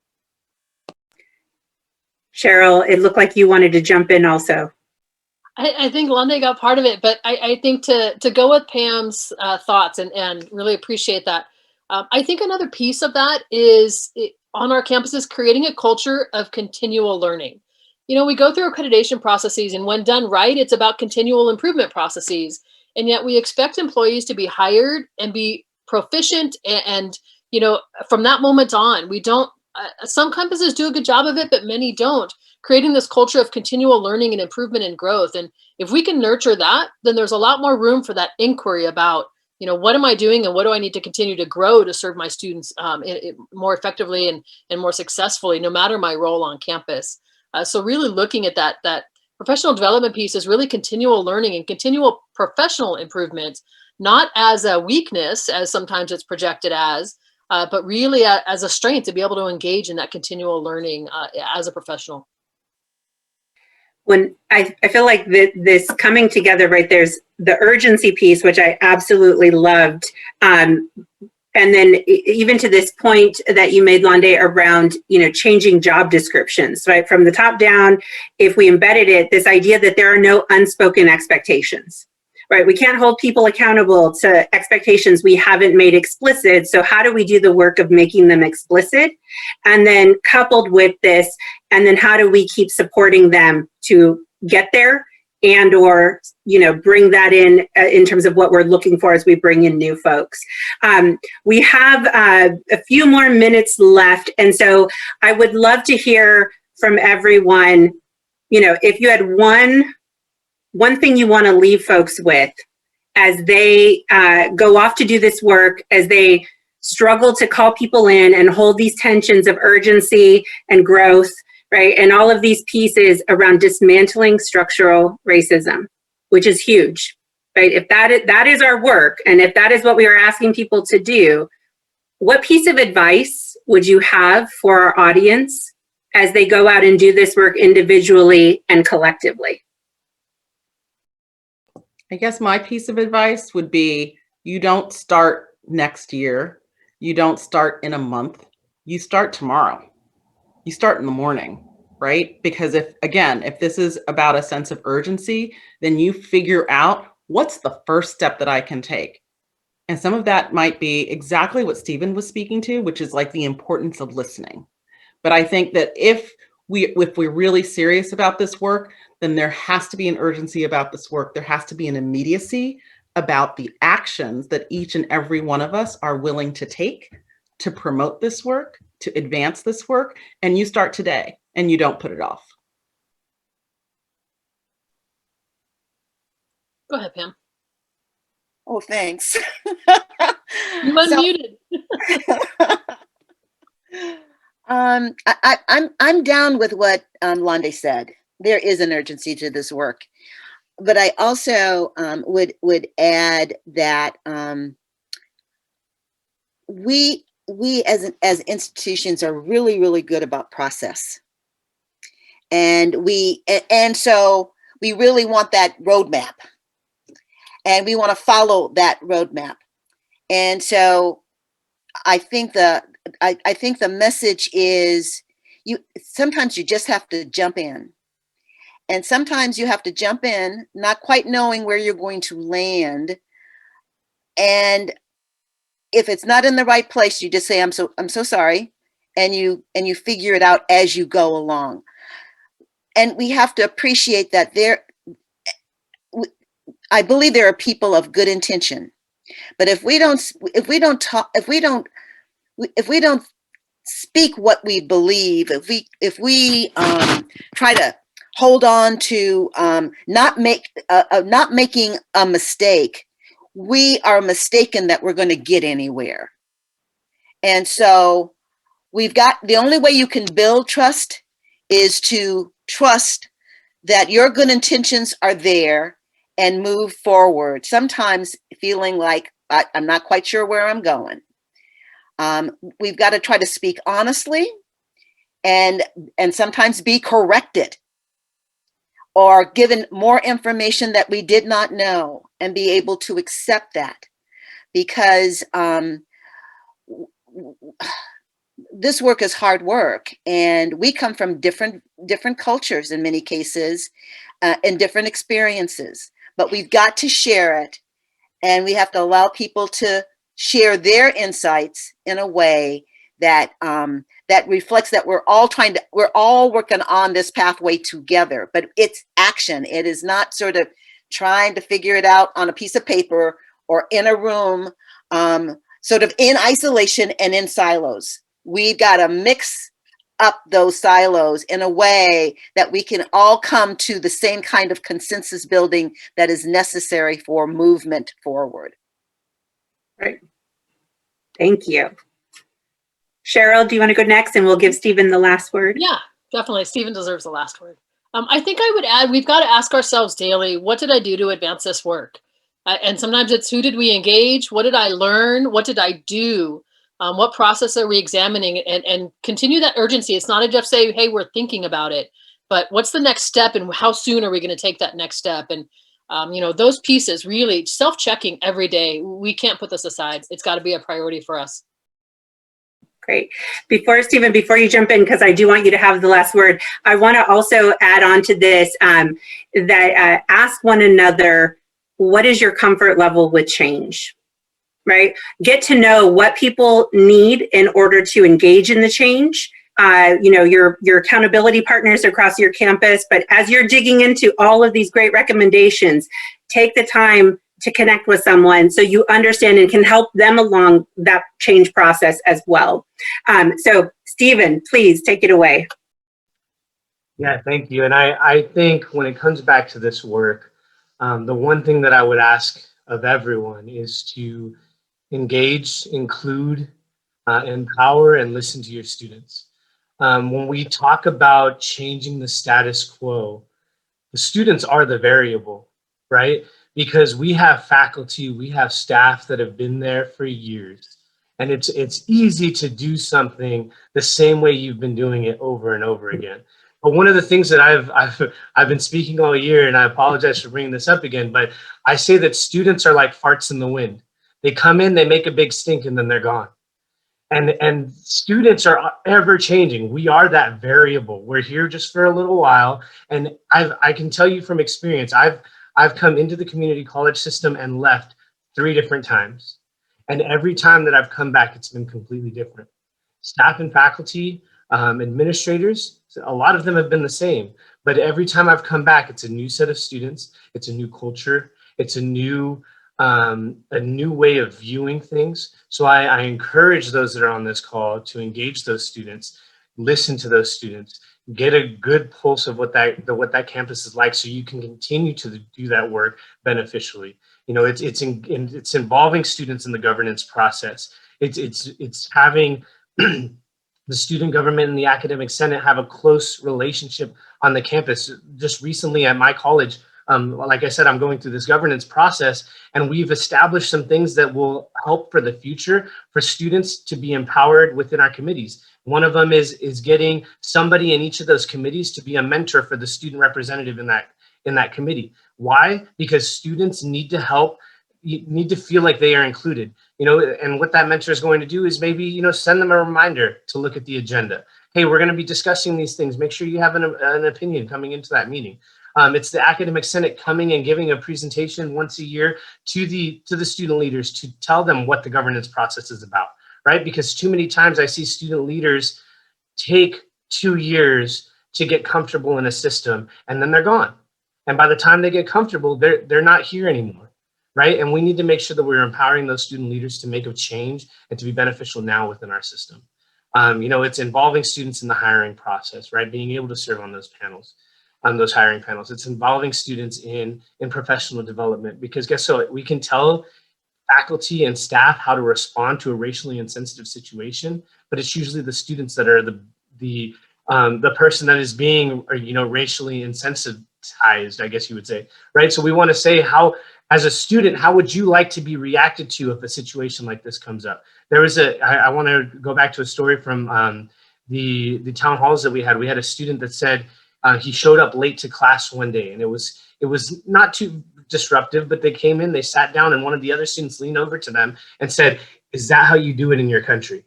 Cheryl, it looked like you wanted to jump in also. I think Lunde got part of it, but I think to go with Pam's thoughts and really appreciate that. I think another piece of that is on our campuses, creating a culture of continual learning. We go through accreditation processes, and when done right, it's about continual improvement processes. And yet we expect employees to be hired and be proficient. And from that moment on, we don't, some campuses do a good job of it, but many don't. Creating this culture of continual learning and improvement and growth. And if we can nurture that, then there's a lot more room for that inquiry about, what am I doing and what do I need to continue to grow to serve my students more effectively and more successfully, no matter my role on campus. So really looking at that professional development piece is really continual learning and continual professional improvement, not as a weakness, as sometimes it's projected as, but really as a strength to be able to engage in that continual learning as a professional. When I feel like this coming together, right, there's the urgency piece, which I absolutely loved. And then even to this point that you made, Londe, around, changing job descriptions, right? From the top down, if we embedded it, this idea that there are no unspoken expectations, right? We can't hold people accountable to expectations we haven't made explicit. So how do we do the work of making them explicit? And then coupled with this, and then how do we keep supporting them to get there, and or bring that in terms of what we're looking for as we bring in new folks. We have a few more minutes left, and so I would love to hear from everyone. If you had one thing you want to leave folks with as they go off to do this work, as they struggle to call people in and hold these tensions of urgency and growth, right? And all of these pieces around dismantling structural racism, which is huge, right? If that is our work, and if that is what we are asking people to do, what piece of advice would you have for our audience as they go out and do this work individually and collectively? I guess my piece of advice would be you don't start next year. You don't start in a month. You start tomorrow. You start in the morning, right? Because if this is about a sense of urgency, then you figure out what's the first step that I can take. And some of that might be exactly what Stephen was speaking to, which is like the importance of listening. But I think that if we're really serious about this work, then there has to be an urgency about this work. There has to be an immediacy about the actions that each and every one of us are willing to take to promote this work, to advance this work. And you start today and you don't put it off. Go ahead, Pam. Oh, thanks. You unmuted. I'm down with what Londe said. There is an urgency to this work, but I also would add that we as institutions are really good about process, and so we really want that roadmap, and we want to follow that roadmap, and so I think the message is sometimes you just have to jump in. And sometimes you have to jump in, not quite knowing where you're going to land. And if it's not in the right place, you just say, I'm so sorry. And you figure it out as you go along. And we have to appreciate that I believe there are people of good intention. But if we don't speak what we believe, if we try to hold on to not making a mistake, we are mistaken that we're going to get anywhere. And so the only way you can build trust is to trust that your good intentions are there and move forward. Sometimes feeling like I'm not quite sure where I'm going. We've got to try to speak honestly and sometimes be corrected or given more information that we did not know and be able to accept that, because this work is hard work, and we come from different cultures in many cases, and different experiences, but we've got to share it, and we have to allow people to share their insights in a way that that reflects that we're all working on this pathway together, but it's action. It is not sort of trying to figure it out on a piece of paper or in a room, sort of in isolation and in silos. We've got to mix up those silos in a way that we can all come to the same kind of consensus building that is necessary for movement forward. Right. Thank you. Cheryl, do you want to go next, and we'll give Stephen the last word? Yeah, definitely. Stephen deserves the last word. I think I would add, we've got to ask ourselves daily, what did I do to advance this work? And sometimes it's, who did we engage? What did I learn? What did I do? What process are we examining? And continue that urgency. It's not just say, hey, we're thinking about it, but what's the next step, and how soon are we going to take that next step? And those pieces, really self-checking every day. We can't put this aside. It's got to be a priority for us. Great. Stephen, before you jump in, because I do want you to have the last word, I want to also add on to this that ask one another, what is your comfort level with change? Right? Get to know what people need in order to engage in the change. Your accountability partners across your campus, but as you're digging into all of these great recommendations, take the time to connect with someone so you understand and can help them along that change process as well. So Stephen, please take it away. Yeah, thank you. And I think when it comes back to this work, the one thing that I would ask of everyone is to engage, include, empower, and listen to your students. When we talk about changing the status quo, the students are the variable, right? Because we have faculty, we have staff that have been there for years. And it's easy to do something the same way you've been doing it over and over again. But one of the things that I've been speaking all year, and I apologize for bringing this up again, but I say that students are like farts in the wind. They come in, they make a big stink, and then they're gone. And students are ever changing. We are that variable. We're here just for a little while, and I can tell you from experience, I've come into the community college system and left 3 different times, and every time that I've come back, it's been completely different. Staff and faculty, administrators, a lot of them have been the same, but every time I've come back, it's a new set of students, it's a new culture, it's a new way of viewing things. So I encourage those that are on this call to engage those students, listen to those students, get a good pulse of what that campus is like, so you can continue to do that work beneficially. You know, it's involving students in the governance process. It's having the student government and the academic senate have a close relationship on the campus. Just recently at my college, like I said, I'm going through this governance process, and we've established some things that will help for the future for students to be empowered within our committees. One of them is getting somebody in each of those committees to be a mentor for the student representative in that committee. Why? Because students need to help, you need to feel like they are included, you know, and what that mentor is going to do is maybe, you know, send them a reminder to look at the agenda. Hey, we're going to be discussing these things. Make sure you have an opinion coming into that meeting. It's the academic senate coming and giving a presentation once a year to the student leaders to tell them what the governance process is about, right? Because too many times I see student leaders take 2 years to get comfortable in a system, and then they're gone. And by the time they get comfortable, they're not here anymore, right? And we need to make sure that we're empowering those student leaders to make a change and to be beneficial now within our system. You know, it's involving students in the hiring process, right? Being able to serve on those panels. On those hiring panels. It's involving students in professional development, because guess what? We can tell faculty and staff how to respond to a racially insensitive situation, but it's usually the students that are the person that is being, or, you know, racially insensitized, I guess you would say, right? So we want to say, how, as a student, how would you like to be reacted to if a situation like this comes up? There was I want to go back to a story from the town halls that we had. We had a student that said, he showed up late to class one day, and it was not too disruptive, but they came in, they sat down, and one of the other students leaned over to them and said, "Is that how you do it in your country?"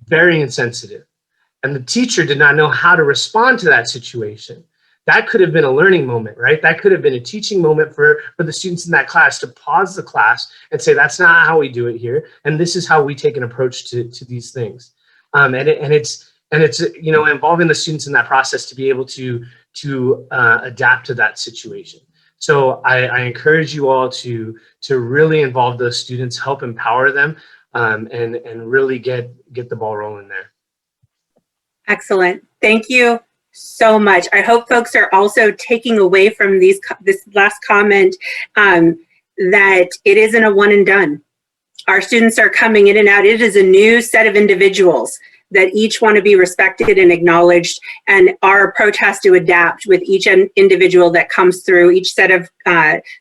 Very insensitive. And the teacher did not know how to respond to that situation. That could have been a learning moment, right? That could have been a teaching moment for the students in that class to pause the class and say, that's not how we do it here, and this is how we take an approach to these things. And it's you know, involving the students in that process to be able to adapt to that situation. So I encourage you all to really involve those students, help empower them, and really get the ball rolling there. Excellent. Thank you so much. I hope folks are also taking away from this last comment that it isn't a one and done. Our students are coming in and out. It is a new set of individuals that each want to be respected and acknowledged, and our approach has to adapt with each individual that comes through, each set of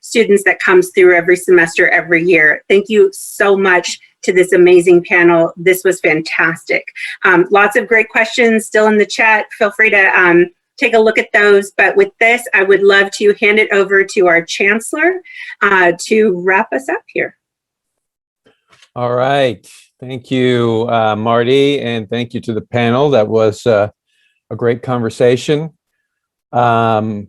students that comes through every semester, every year. Thank you so much to this amazing panel. This was fantastic. Lots of great questions still in the chat. Feel free to take a look at those. But with this, I would love to hand it over to our chancellor to wrap us up here. All right. Thank you, Marty, and thank you to the panel. That was a great conversation. I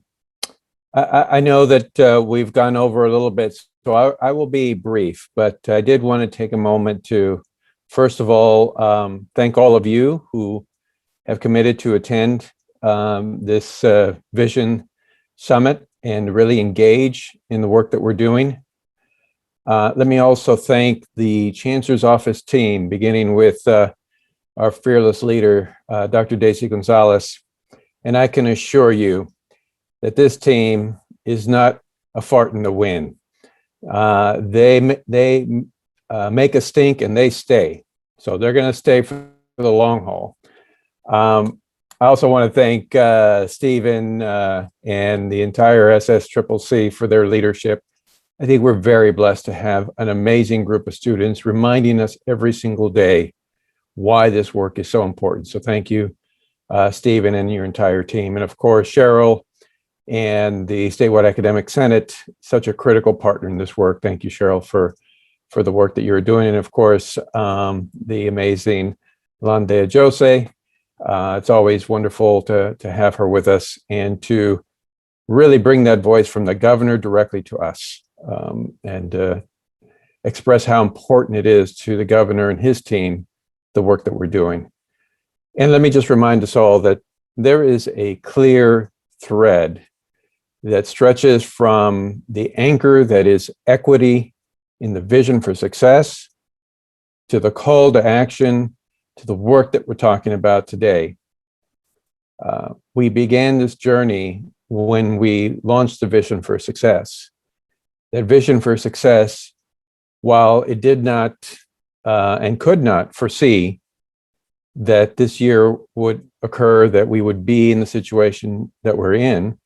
know that we've gone over a little bit, so I will be brief, but I did want to take a moment to, first of all, thank all of you who have committed to attend this Vision Summit and really engage in the work that we're doing. Let me also thank the Chancellor's Office team, beginning with our fearless leader, Dr. Daisy Gonzalez. And I can assure you that this team is not a fart in the wind. They make a stink and they stay. So they're going to stay for the long haul. I also want to thank Stephen and the entire SSCCC for their leadership. I think we're very blessed to have an amazing group of students reminding us every single day why this work is so important. So thank you Stephen and your entire team. And of course, Cheryl and the Statewide Academic Senate, such a critical partner in this work. Thank you, Cheryl, for the work that you're doing. And of course, the amazing Lande Jose. It's always wonderful to have her with us and to really bring that voice from the governor directly to us, and express how important it is to the governor and his team, the work that we're doing. And let me just remind us all that there is a clear thread that stretches from the anchor that is equity in the vision for success to the call to action to the work that we're talking about today. We began this journey when we launched the Vision for Success. That vision for success, while it did not and could not foresee that this year would occur, that we would be in the situation that we're in,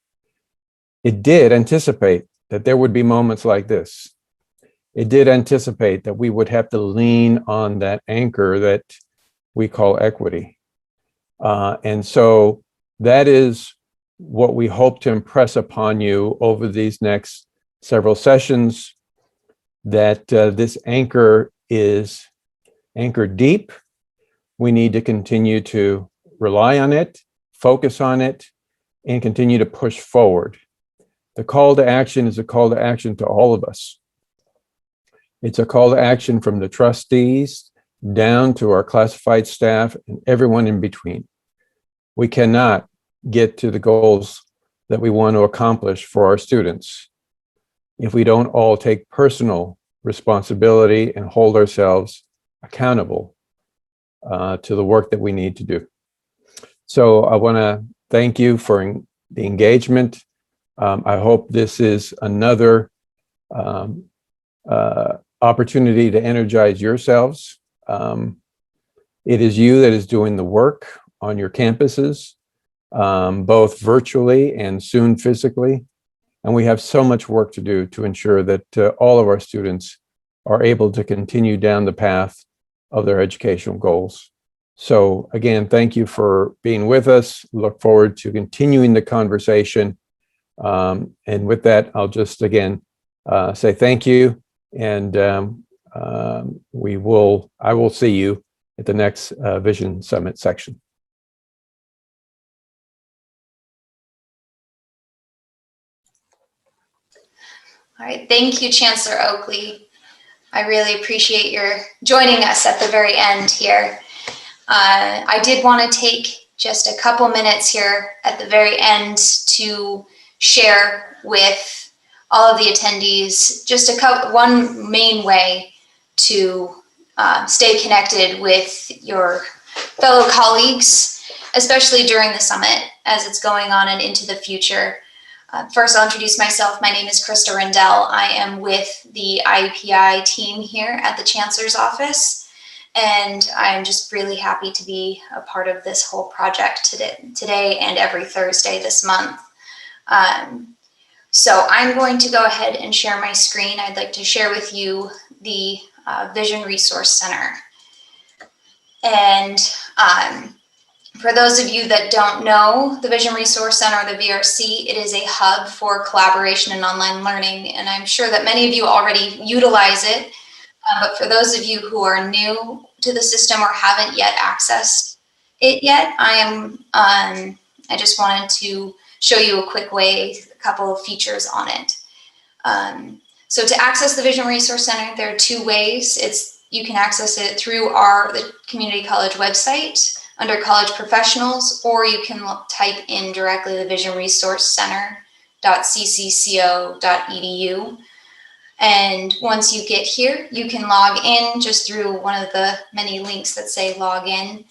it did anticipate that there would be moments like this. It did anticipate that we would have to lean on that anchor that we call equity. And so that is what we hope to impress upon you over these next several sessions, that this anchor is anchored deep. We need to continue to rely on it, focus on it, and continue to push forward. The call to action is a call to action to all of us. It's a call to action from the trustees down to our classified staff and everyone in between. We cannot get to the goals that we want to accomplish for our students if we don't all take personal responsibility and hold ourselves accountable to the work that we need to do. So I want to thank you for the engagement. I hope this is another opportunity to energize yourselves. It is you that is doing the work on your campuses, both virtually and soon physically. And we have so much work to do to ensure that all of our students are able to continue down the path of their educational goals. So again, thank you for being with us. Look forward to continuing the conversation. And with that, I'll just again say thank you. And I will see you at the next Vision Summit section. All right, thank you, Chancellor Oakley. I really appreciate your joining us at the very end here. I did want to take just a couple minutes here at the very end to share with all of the attendees just one main way to stay connected with your fellow colleagues, especially during the summit as it's going on and into the future. First, I'll introduce myself. My name is Krista Rendell. I am with the IEPI team here at the Chancellor's Office, and I'm just really happy to be a part of this whole project today and every Thursday this month. So I'm going to go ahead and share my screen. I'd like to share with you the Vision Resource Center. And for those of you that don't know the Vision Resource Center, the VRC, it is a hub for collaboration and online learning. And I'm sure that many of you already utilize it. But for those of you who are new to the system or haven't yet accessed it yet, I just wanted to show you a quick way, a couple of features on it. So to access the Vision Resource Center, there are two ways. You can access it through the community college website under College Professionals, or you can type in directly the Vision Resource Center.ccco.edu. And once you get here, you can log in just through one of the many links that say log in.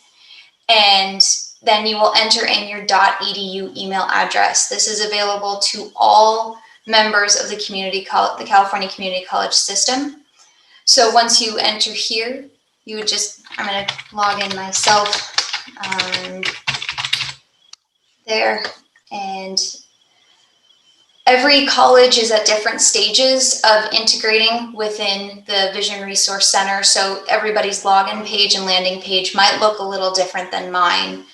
And then you will enter in your .edu email address. This is available to all members of the California Community College system. So once you enter here, you would I'm going to log in myself there. And every college is at different stages of integrating within the Vision Resource Center. So everybody's login page and landing page might look a little different than mine.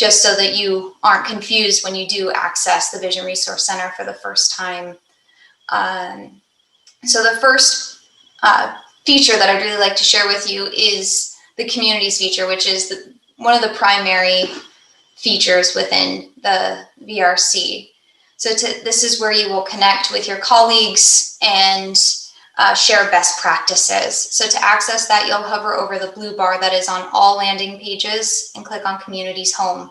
just so that you aren't confused when you do access the Vision Resource Center for the first time. So the first feature that I'd really like to share with you is the communities feature, which is one of the primary features within the VRC. So this is where you will connect with your colleagues and share best practices. So to access that, you'll hover over the blue bar that is on all landing pages and click on Communities Home.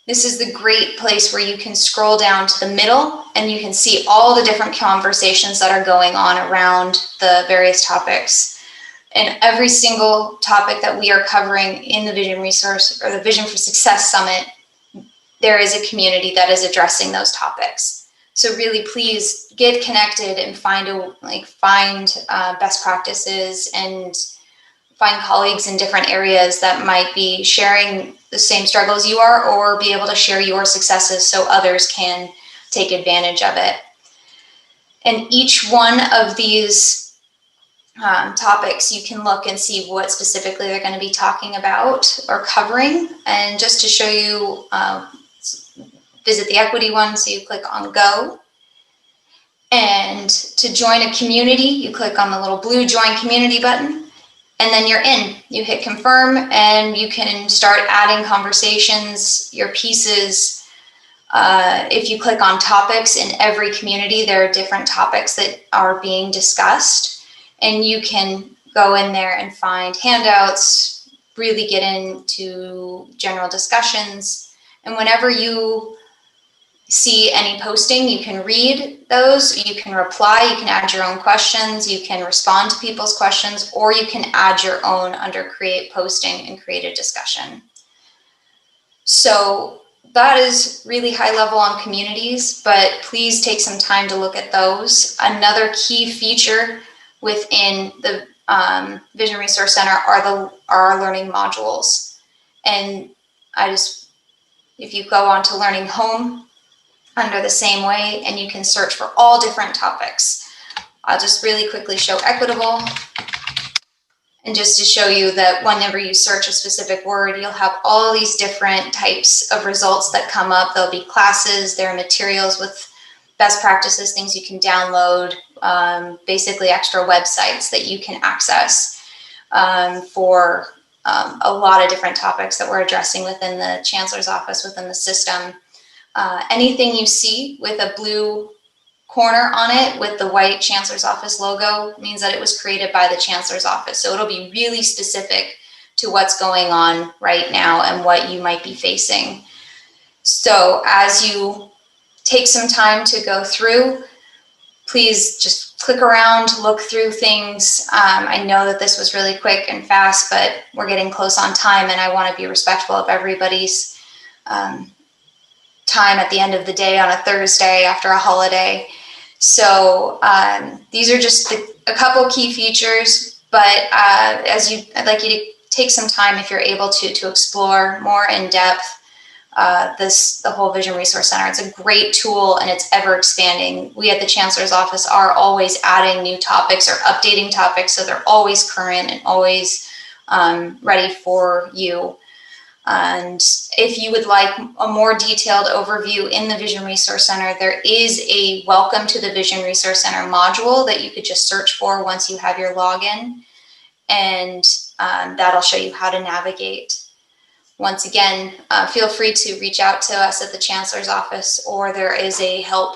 This is the great place where you can scroll down to the middle and you can see all the different conversations that are going on around the various topics. And every single topic that we are covering in the Vision Resource or the Vision for Success Summit, there is a community that is addressing those topics. So really, please get connected and find best practices and find colleagues in different areas that might be sharing the same struggles you are, or be able to share your successes so others can take advantage of it. And each one of these topics, you can look and see what specifically they're going to be talking about or covering. And just to show you, visit the equity one, so you click on Go. And to join a community, you click on the little blue Join Community button. And then you're in. You hit confirm and you can start adding conversations, your pieces. If you click on topics in every community, there are different topics that are being discussed. And you can go in there and find handouts, really get into general discussions. And whenever you see any posting, you can read those, you can reply, you can add your own questions, you can respond to people's questions, or you can add your own under create posting and create a discussion. So that is really high level on communities, but please take some time to look at those. Another key feature within the Vision Resource Center are our learning modules. And if you go on to Learning Home, under the same way, and you can search for all different topics. I'll just really quickly show equitable. And just to show you that whenever you search a specific word, you'll have all these different types of results that come up. There'll be classes, there are materials with best practices, things you can download, basically extra websites that you can access for a lot of different topics that we're addressing within the Chancellor's Office, within the system. Anything you see with a blue corner on it with the white Chancellor's Office logo means that it was created by the Chancellor's Office. So it'll be really specific to what's going on right now and what you might be facing. So as you take some time to go through, please just click around, look through things. I know that this was really quick and fast, but we're getting close on time and I want to be respectful of everybody's time at the end of the day on a Thursday after a holiday. So these are just a couple key features, but I'd like you to take some time, if you're able to explore more in depth the whole Vision Resource Center. It's a great tool and it's ever expanding. We at the Chancellor's Office are always adding new topics or updating topics, so they're always current and always ready for you. And if you would like a more detailed overview in the Vision Resource Center, there is a Welcome to the Vision Resource Center module that you could just search for once you have your login, and that'll show you how to navigate. Once again, feel free to reach out to us at the Chancellor's Office, or there is a help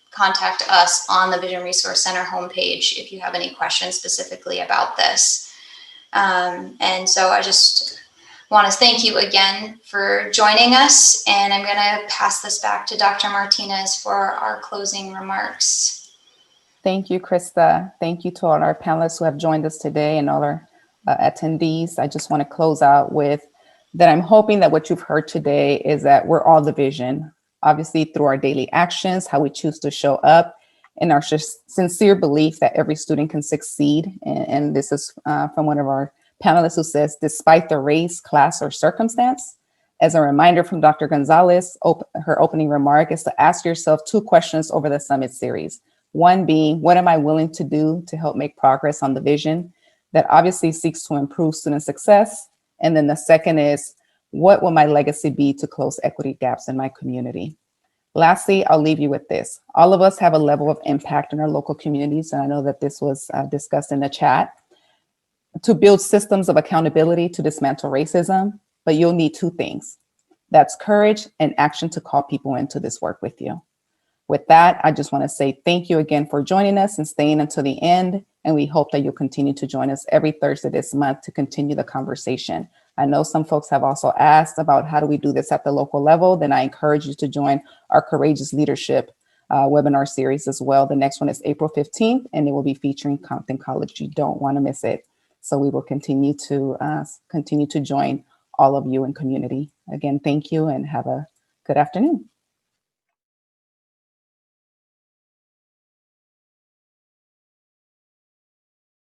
contact us on the Vision Resource Center homepage if you have any questions specifically about this. And so I just want to thank you again for joining us, and I'm going to pass this back to Dr. Martinez for our closing remarks. Thank you, Krista. Thank you to all our panelists who have joined us today and all our attendees. I just want to close out with that I'm hoping that what you've heard today is that we're all the vision, obviously through our daily actions, how we choose to show up, and our sincere belief that every student can succeed. And this is from one of our panelist who says, despite the race, class, or circumstance. As a reminder from Dr. Gonzalez, her opening remark is to ask yourself 2 questions over the summit series. One being, what am I willing to do to help make progress on the vision that obviously seeks to improve student success? And then the second is, What will my legacy be to close equity gaps in my community? Lastly, I'll leave you with this. All of us have a level of impact in our local communities, and I know that this was discussed in the chat. To build systems of accountability to dismantle racism, but you'll need two things. That's courage and action to call people into this work with you. With that, I just want to say thank you again for joining us and staying until the end. And we hope that you'll continue to join us every Thursday this month to continue the conversation. I know some folks have also asked about how do we do this at the local level. Then I encourage you to join our Courageous Leadership webinar series as well. The next one is April 15th, and it will be featuring Compton College. You don't want to miss it. So we will continue to join all of you in community. Again, thank you and have a good afternoon.